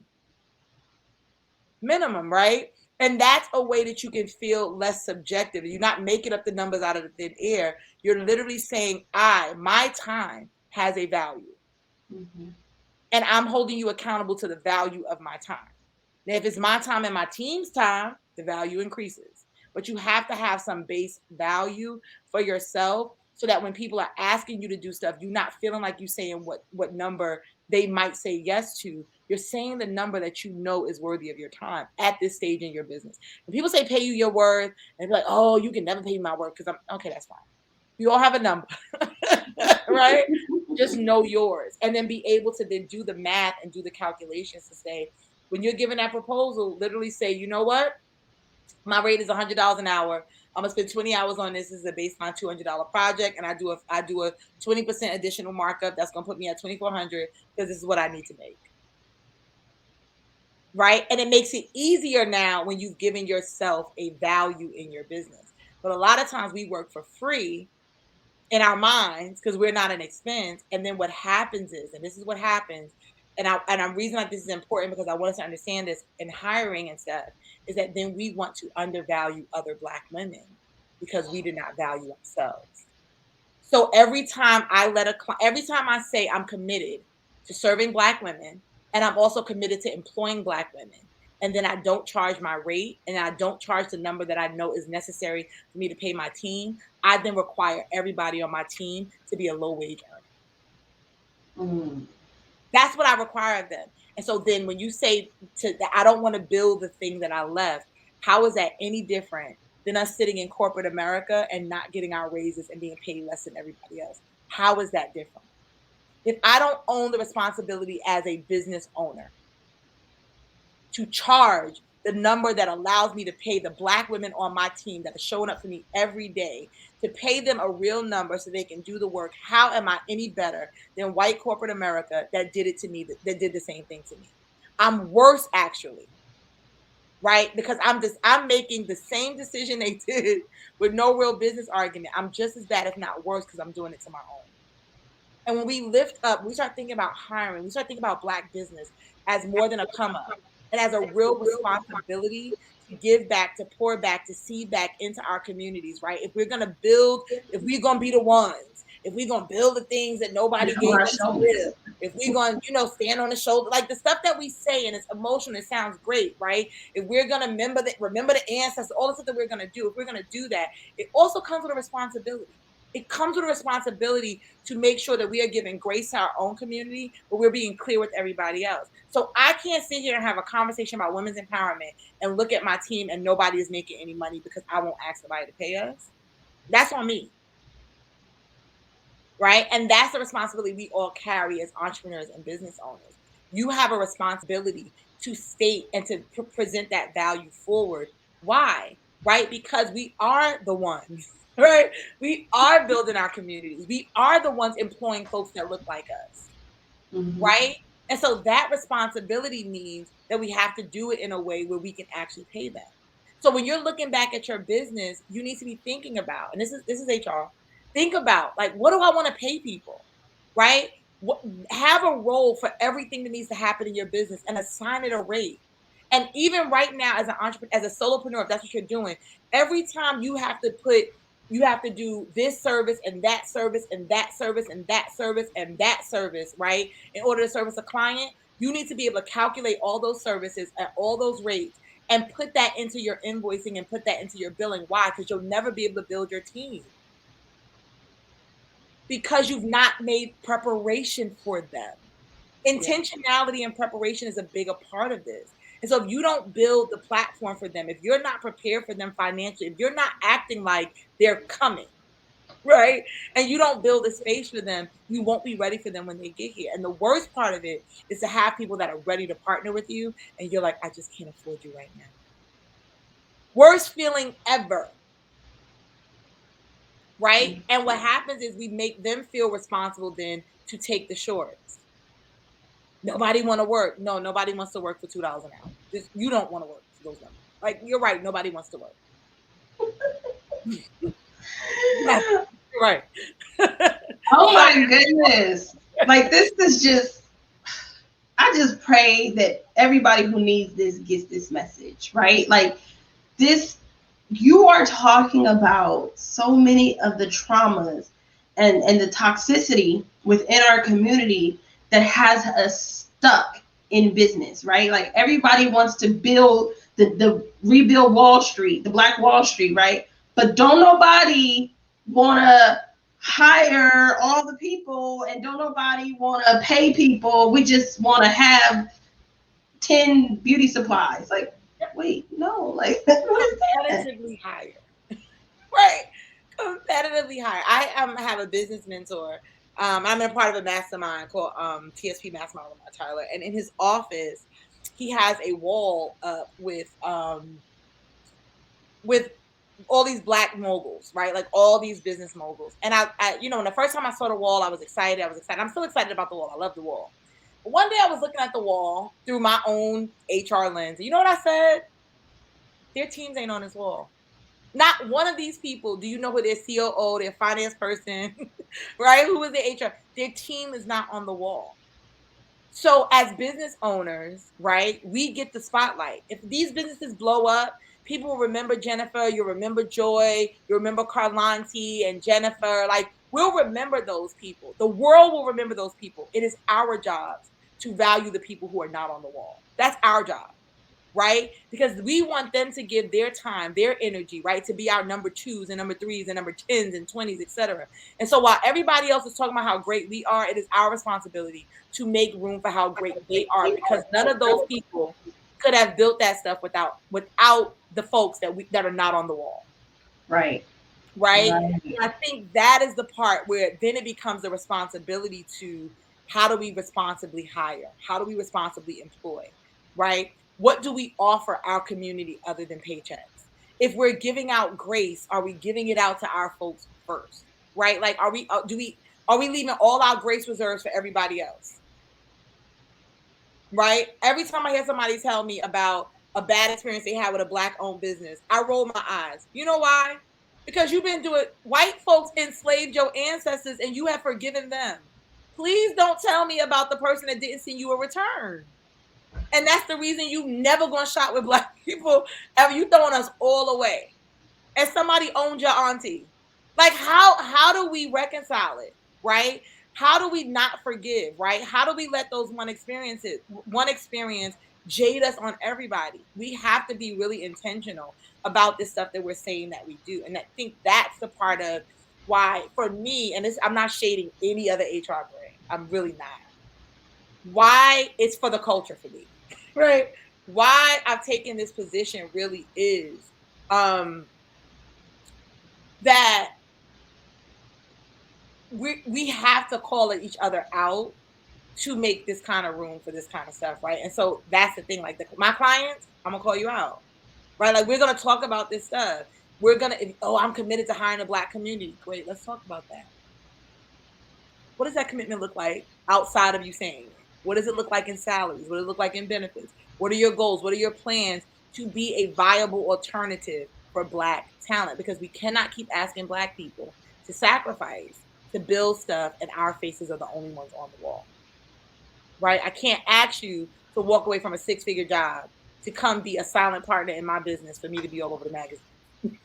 Minimum, right? And that's a way that you can feel less subjective. You're not making up the numbers out of the thin air. You're literally saying, my time has a value. Mm-hmm. And I'm holding you accountable to the value of my time. Now, if it's my time and my team's time, the value increases. But you have to have some base value for yourself so that when people are asking you to do stuff, you're not feeling like you're saying what number they might say yes to. You're saying the number that you know is worthy of your time at this stage in your business. When people say pay you your worth, and be like, oh, you can never pay me my worth because I'm okay, that's fine. You all have a number, right? Just know yours, and then be able to then do the math and do the calculations to say, when you're giving that proposal, literally say, you know what? My rate is $100 an hour. I'm gonna spend 20 hours on this. This is a baseline $200 project, and I do a 20% additional markup. That's gonna put me at $2,400 because this is what I need to make. Right? And it makes it easier now when you've given yourself a value in your business. But a lot of times we work for free in our minds because we're not an expense. And then what happens is, and this is what happens, and I'm reason like this is important because I want us to understand this in hiring and stuff, is that then we want to undervalue other Black women because we did not value ourselves. So every time I say I'm committed to serving Black women, and I'm also committed to employing Black women, and then I don't charge my rate, and I don't charge the number that I know is necessary for me to pay my team, I then require everybody on my team to be a low-wage earner. Mm. That's what I require of them. And so then when you say that I don't want to build the thing that I left, how is that any different than us sitting in corporate America and not getting our raises and being paid less than everybody else? How is that different? If I don't own the responsibility as a business owner to charge the number that allows me to pay the Black women on my team that are showing up for me every day, to pay them a real number so they can do the work, how am I any better than white corporate America that did it to me, that did the same thing to me? I'm worse, actually. right? Because I'm making the same decision they did with no real business argument. I'm just as bad, if not worse, because I'm doing it to my own. And when we lift up, we start thinking about hiring, we start thinking about Black business as more than a come up and as a real responsibility to give back, to pour back, to seed back into our communities, right? If we're going to build, if we're going to be the ones, if we're going to build the things that nobody gave us to build, if we're going to, stand on the shoulder, like the stuff that we say and it's emotional, it sounds great, right? If we're going to remember the ancestors, all the stuff that we're going to do, if we're going to do that, it also comes with a responsibility. It comes with a responsibility to make sure that we are giving grace to our own community, but we're being clear with everybody else. So I can't sit here and have a conversation about women's empowerment and look at my team and nobody is making any money because I won't ask somebody to pay us. That's on me. Right? And that's the responsibility we all carry as entrepreneurs and business owners. You have a responsibility to state and to present that value forward. Why? Right? Because we are the ones, right? We are building our communities. We are the ones employing folks that look like us, right? And so that responsibility means that we have to do it in a way where we can actually pay them. So when you're looking back at your business, you need to be thinking about, and this is HR, think about, like, what do I want to pay people, right? Have a role for everything that needs to happen in your business and assign it a rate. And even right now, as an entrepreneur, as a solopreneur, if that's what you're doing, every time you have to do this service and that service and that service and that service and that service, right? In order to service a client, you need to be able to calculate all those services at all those rates and put that into your invoicing and put that into your billing. Why? Because you'll never be able to build your team because you've not made preparation for them. Intentionality and preparation is a bigger part of this. And so if you don't build the platform for them, if you're not prepared for them financially, if you're not acting like they're coming, right? And you don't build a space for them, you won't be ready for them when they get here. And the worst part of it is to have people that are ready to partner with you and you're like, I just can't afford you right now. Worst feeling ever. Right? And what happens is we make them feel responsible then to take the shorts. Nobody want to work. No, nobody wants to work for $2 an hour. Just, you don't want to work for those numbers. Like, you're right. Nobody wants to work. Yes, you're right. Oh my goodness. Like, this is just, I just pray that everybody who needs this gets this message, right? Like, this, you are talking about so many of the traumas and the toxicity within our community that has us stuck in business, right? Like, everybody wants to build the rebuild Wall Street, the Black Wall Street, right? But don't nobody want to hire all the people and don't nobody want to pay people. We just want to have 10 beauty supplies. Like, wait, no, like, what is that? Competitively higher. Right. Competitively higher. I have a business mentor. I'm in a part of a mastermind called TSP Mastermind with Tyler. And in his office, he has a wall up with all these Black moguls, right? Like all these business moguls. And I when the first time I saw the wall, I was excited. I'm still excited about the wall. I love the wall. But one day I was looking at the wall through my own HR lens. You know what I said? Their teams ain't on this wall. Not one of these people, do you know who their COO, their finance person, right? Who is their HR? Their team is not on the wall. So as business owners, right, we get the spotlight. If these businesses blow up, people will remember Jennifer, you'll remember Joy, you'll remember Carlanti and Jennifer. Like, we'll remember those people. The world will remember those people. It is our jobs to value the people who are not on the wall. That's our job. Right? Because we want them to give their time, their energy, right? To be our number 2s and number 3s and number 10s and 20s, etc. And so while everybody else is talking about how great we are, it is our responsibility to make room for how great they are, because none of those people could have built that stuff without the folks that are not on the wall. Right. Right. And I think that is the part where then it becomes a responsibility to, how do we responsibly hire? How do we responsibly employ? Right? What do we offer our community other than paychecks? If we're giving out grace, are we giving it out to our folks first? Right? Like, are we leaving all our grace reserves for everybody else? Right? Every time I hear somebody tell me about a bad experience they had with a Black-owned business, I roll my eyes. You know why? Because you've been doing, white folks enslaved your ancestors and you have forgiven them. Please don't tell me about the person that didn't send you a return. And that's the reason you never gonna shop with Black people ever. You throwing us all away. And somebody owned your auntie. Like, how do we reconcile it, right? How do we not forgive, right? How do we let those one experience jade us on everybody? We have to be really intentional about this stuff that we're saying that we do. And I think that's the part of why, for me, and this, I'm not shading any other HR brand. I'm really not. Why it's for the culture for me, right? Why I've taken this position really is that we have to call each other out to make this kind of room for this kind of stuff, right? And so that's the thing. Like my clients, I'm gonna call you out, right? Like we're gonna talk about this stuff. We're gonna, I'm committed to hiring a Black community. Great, let's talk about that. What does that commitment look like outside of you saying it? What does it look like in salaries? What does it look like in benefits? What are your goals? What are your plans to be a viable alternative for Black talent? Because we cannot keep asking Black people to sacrifice, to build stuff, and our faces are the only ones on the wall, right? I can't ask you to walk away from a 6-figure job to come be a silent partner in my business for me to be all over the magazine,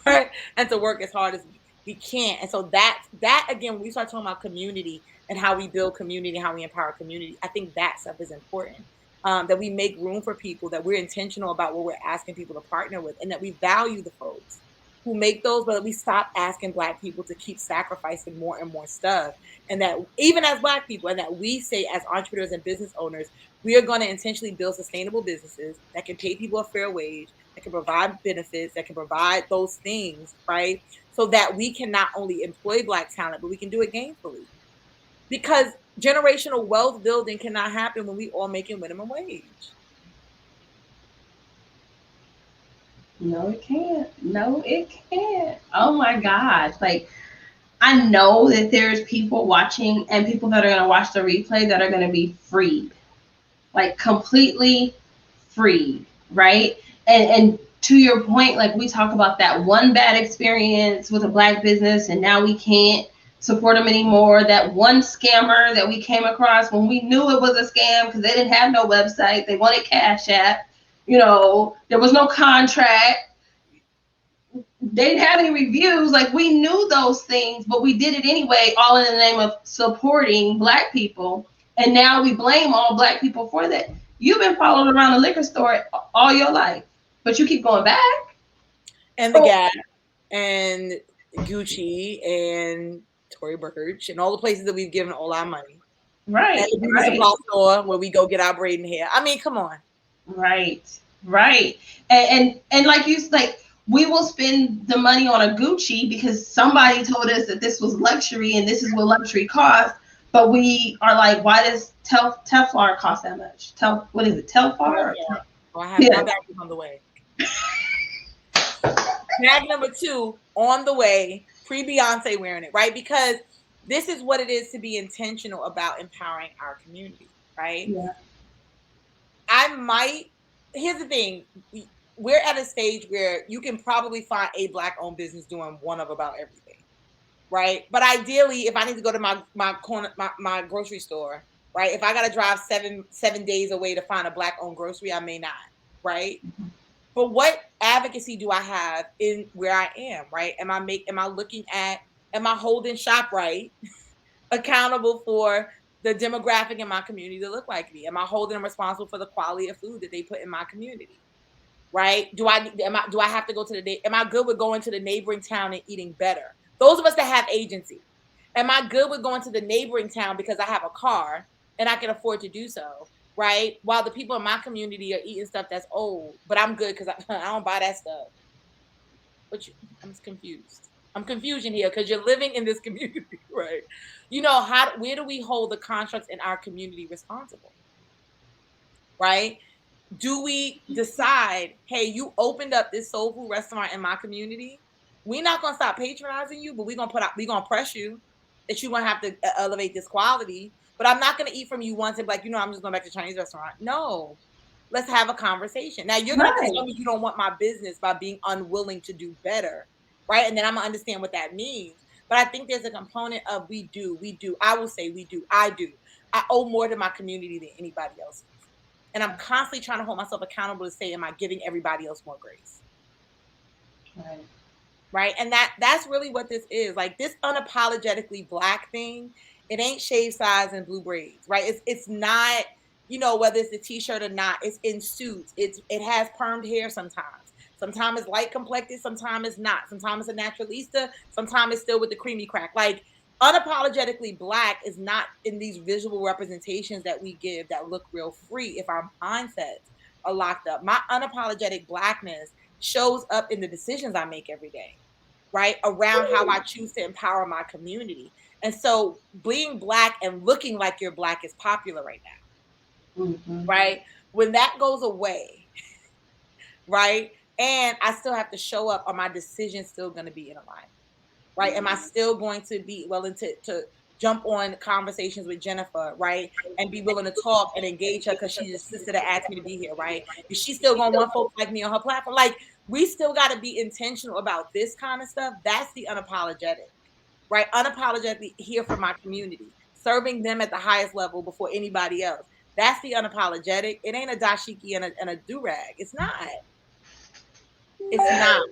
right? And to work as hard as we can't. And so that again, when we start talking about community and how we build community, how we empower community, I think that stuff is important. That we make room for people, that we're intentional about what we're asking people to partner with, and that we value the folks who make those, but we stop asking Black people to keep sacrificing more and more stuff. And that even as Black people, and that we say as entrepreneurs and business owners, we are going to intentionally build sustainable businesses that can pay people a fair wage, that can provide benefits, that can provide those things, right? So that we can not only employ Black talent, but we can do it gainfully. Because generational wealth building cannot happen when we all making minimum wage. No, it can't. No, it can't. Oh my gosh. Like, I know that there's people watching and people that are going to watch the replay that are going to be freed. Like, completely freed, right? And to your point, like, we talk about that one bad experience with a Black business and now we can't support them anymore. That one scammer that we came across when we knew it was a scam because they didn't have no website. They wanted Cash App. You know, there was no contract. They didn't have any reviews. Like, we knew those things, but we did it anyway, all in the name of supporting Black people. And now we blame all Black people for that. You've been followed around the liquor store all your life, but you keep going back. And the Gap and Gucci and Tory Burch and all the places that we've given all our money. Right. And the beauty supply store where we go get our braiding hair. I mean, come on. Right. And like you like, we will spend the money on a Gucci because somebody told us that this was luxury and this is what luxury costs. But we are like, why does Teflon cost that much? What is it? Telfar? I have my bag on the way. Bag number 2 on the way, pre-Beyonce wearing it, right? Because this is what it is to be intentional about empowering our community, right? Yeah. Here's the thing. We're at a stage where you can probably find a Black-owned business doing one of about everything, right? But ideally, if I need to go to my grocery store, right? If I got to drive seven days away to find a Black-owned grocery, I may not, right? Mm-hmm. But what advocacy do I have in where I am, right? Am I holding ShopRite accountable for the demographic in my community to look like me? Am I holding them responsible for the quality of food that they put in my community? Right? Do I have to go to am I good with going to the neighboring town and eating better? Those of us that have agency. Am I good with going to the neighboring town because I have a car and I can afford to do so? Right? While the people in my community are eating stuff that's old, but I'm good because I don't buy that stuff. But I'm just confused. I'm confusion here because you're living in this community, right? You know, where do we hold the constructs in our community responsible? Right? Do we decide, hey, you opened up this soul food restaurant in my community? We're not gonna stop patronizing you, but we're gonna press you that you're gonna have to elevate this quality. But I'm not gonna eat from you once and be like, I'm just going back to Chinese restaurant. No, let's have a conversation. Now you're going to have to Right. tell me you don't want my business by being unwilling to do better, right? And then I'm going to understand what that means. But I think there's a component of we do. I will say we do. I do. I owe more to my community than anybody else's. And I'm constantly trying to hold myself accountable to say, am I giving everybody else more grace? Right. Right. And that's really what this is. Like this unapologetically Black thing, it ain't shave size and blue braids, right? It's not, you know, whether it's a t-shirt or not, it's in suits. It has permed hair sometimes. Sometimes it's light complected, sometimes it's not. Sometimes it's a naturalista, sometimes it's still with the creamy crack. Like unapologetically Black is not in these visual representations that we give that look real free if our mindsets are locked up. My unapologetic Blackness shows up in the decisions I make every day, right? Around how I choose to empower my community. And so being Black and looking like you're Black is popular right now, right? When that goes away, right? And I still have to show up, are my decisions still going to be in alignment, right? Am I still going to be willing to jump on conversations with Jennifer, right? And be willing to talk and engage her because she's a sister that asked me to be here, right? Is she still going to want folks like me on her platform? Like, we still got to be intentional about this kind of stuff. That's the unapologetic, right? Unapologetically here for my community, serving them at the highest level before anybody else. That's the unapologetic. It ain't a dashiki and a do-rag. It's not. It's not.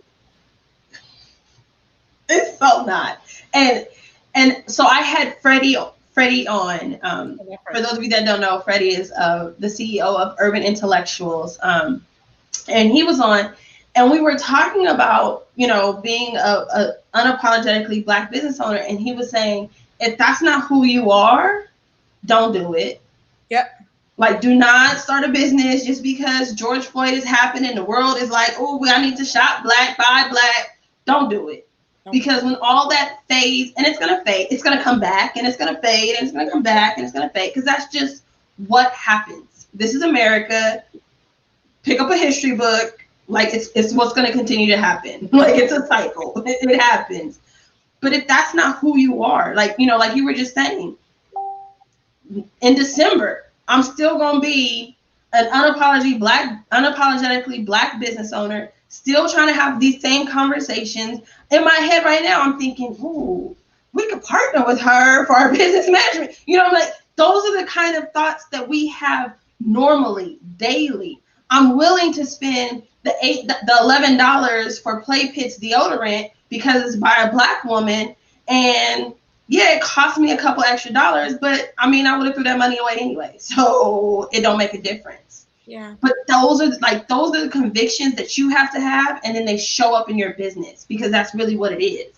It's so not. And so I had Freddie on. For those of you that don't know, Freddie is the CEO of Urban Intellectuals. And he was on, and we were talking about, you know, being a unapologetically Black business owner. And he was saying, if that's not who you are, don't do it. Yep. Like, do not start a business just because George Floyd is happening. The world is like, oh, I need to shop Black, buy Black. Don't do it. Because when all that fades, and it's going to fade, it's going to come back, and it's going to fade, and it's going to come back, and it's going to fade, because that's just what happens. This is America. Pick up a history book. Like, it's what's going to continue to happen. Like, it's a cycle. It happens. But if that's not who you are, like, you know, like you were just saying, in December, I'm still going to be an unapologetically Black business owner, still trying to have these same conversations. In my head right now, I'm thinking, ooh, we could partner with her for our business management. You know, I'm like, those are the kind of thoughts that we have normally, daily. I'm willing to spend the $11 for Play Pits deodorant because it's by a Black woman. And yeah, it cost me a couple extra dollars, but I mean, I would have threw that money away anyway. So it don't make a difference. Yeah. But those are the convictions that you have to have, and then they show up in your business, because that's really what it is,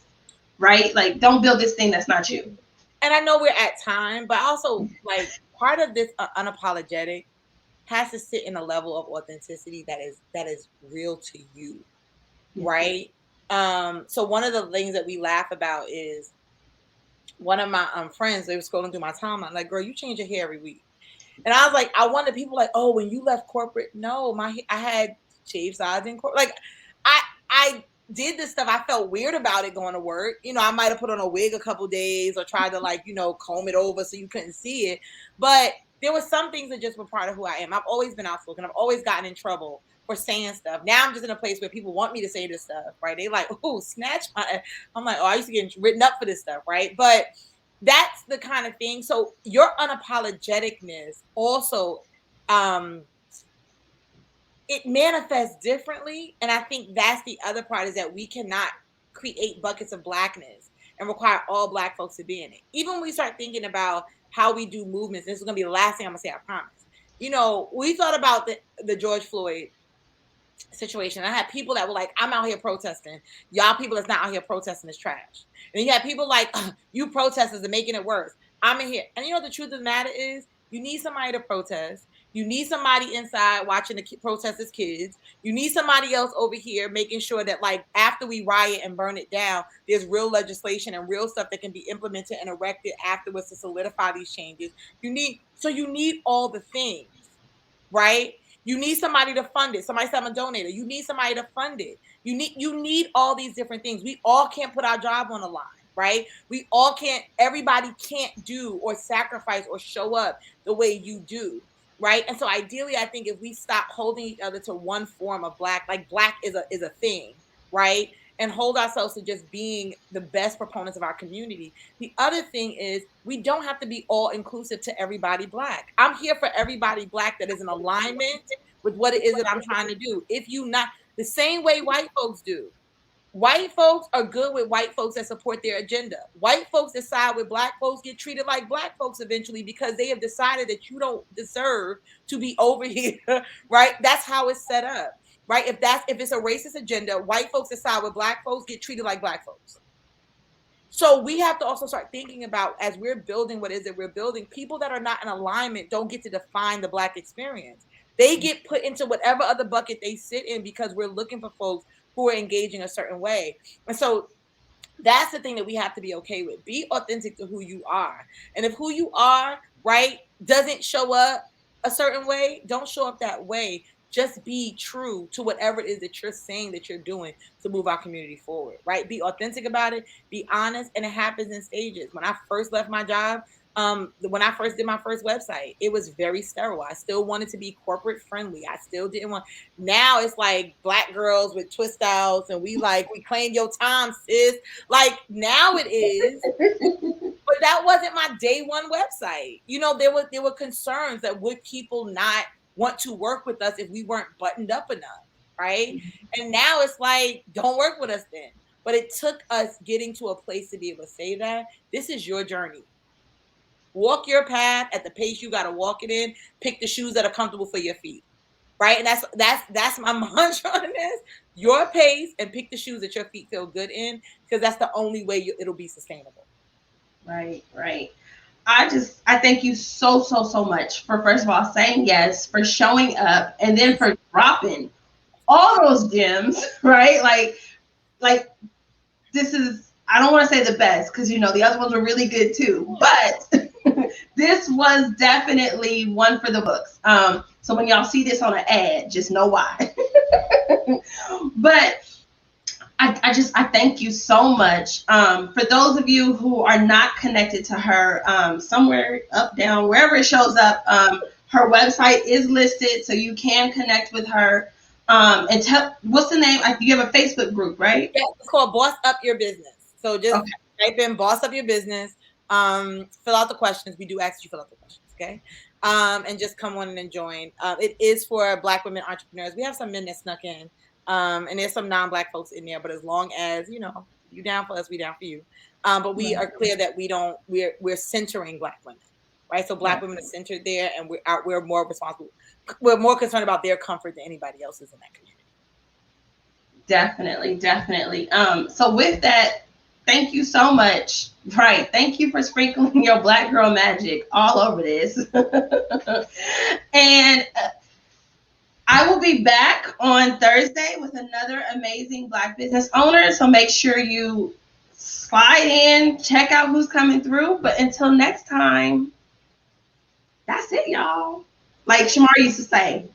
right? Like, don't build this thing that's not you. And I know we're at time, but also, like, part of this unapologetic has to sit in a level of authenticity that is real to you, right? So one of the things that we laugh about is one of my friends, they were scrolling through my timeline, like, girl, you change your hair every week. And I was like, I wanted people like, oh, when you left corporate, no, I had shaved sides in corporate. Like, I did this stuff. I felt weird about it going to work. You know, I might have put on a wig a couple days or tried to, like, you know, comb it over so you couldn't see it. But there were some things that just were part of who I am. I've always been outspoken. I've always gotten in trouble for saying stuff. Now I'm just in a place where people want me to say this stuff, right? They like, oh, snatch my. I'm like, oh, I used to get written up for this stuff, right? But that's the kind of thing. So your unapologeticness also, it manifests differently. And I think that's the other part, is that we cannot create buckets of Blackness and require all Black folks to be in it. Even when we start thinking about how we do movements, this is going to be the last thing I'm going to say, I promise. You know, we thought about the George Floyd situation. I had people that were like, I'm out here protesting. Y'all people that's not out here protesting is trash. And then you had people like, you protesters are making it worse. I'm in here. And you know what the truth of the matter is? You need somebody to protest. You need somebody inside watching the protesters' kids. You need somebody else over here making sure that, like, after we riot and burn it down, there's real legislation and real stuff that can be implemented and erected afterwards to solidify these changes. You need all the things, right? You need somebody to fund it. Somebody said I'm a donator. You need somebody to fund it. You need all these different things. We all can't put our job on the line, right? Everybody can't do or sacrifice or show up the way you do. right? And so ideally, I think if we stop holding each other to one form of Black, like Black is a thing, right? And hold ourselves to just being the best proponents of our community. The other thing is we don't have to be all inclusive to everybody Black. I'm here for everybody Black that is in alignment with what it is that I'm trying to do. If you not the same way white folks do. White folks are good with white folks that support their agenda. White folks that side with Black folks get treated like Black folks eventually because they have decided that you don't deserve to be over here, right? That's how it's set up, right? If it's a racist agenda, white folks that side with Black folks get treated like Black folks. So we have to also start thinking about, as we're building what is it we're building, people that are not in alignment don't get to define the Black experience. They get put into whatever other bucket they sit in because we're looking for folks who are engaging a certain way. And so that's the thing that we have to be okay with. Be authentic to who you are. And if who you are, right, doesn't show up a certain way, don't show up that way. Just be true to whatever it is that you're saying that you're doing to move our community forward, right? Be authentic about it, be honest, and it happens in stages. When I first left my job, when I first did my first website, it was very sterile. I still wanted to be corporate friendly. I still didn't want. Now it's like Black girls with twist outs, and we claim your time, sis. Like now it is, but that wasn't my day one website. You know, there were concerns that would people not want to work with us if we weren't buttoned up enough, right? And now it's like, don't work with us then. But it took us getting to a place to be able to say that this is your journey. Walk your path at the pace you got to walk it in. Pick the shoes that are comfortable for your feet, right? And that's my mantra on this. Your pace, and pick the shoes that your feet feel good in, because that's the only way it'll be sustainable. Right. I thank you so much for, first of all, saying yes, for showing up, and then for dropping all those gems, right? Like this is, I don't want to say the best, because, you know, the other ones were really good too, but this was definitely one for the books. So when y'all see this on an ad, just know why. But I thank you so much. For those of you who are not connected to her, somewhere up, down, wherever it shows up, her website is listed, so you can connect with her. And tell, what's the name? You have a Facebook group, right? Yeah, it's called Boss Up Your Business. So just type in Boss Up Your Business. Fill out the questions. We do ask you fill out the questions, okay? And just come on in and join. It is for Black women entrepreneurs. We have some men that snuck in. And there's some non-Black folks in there, but as long as, you know, you down for us, we down for you. But we are clear that we're centering Black women, right? So Black women are centered there, and we're more responsible. We're more concerned about their comfort than anybody else's in that community. Definitely. So with that, thank you so much. Right. Thank you for sprinkling your Black girl magic all over this. And I will be back on Thursday with another amazing Black business owner. So make sure you slide in, check out who's coming through. But until next time, that's it, y'all. Like Shamar used to say,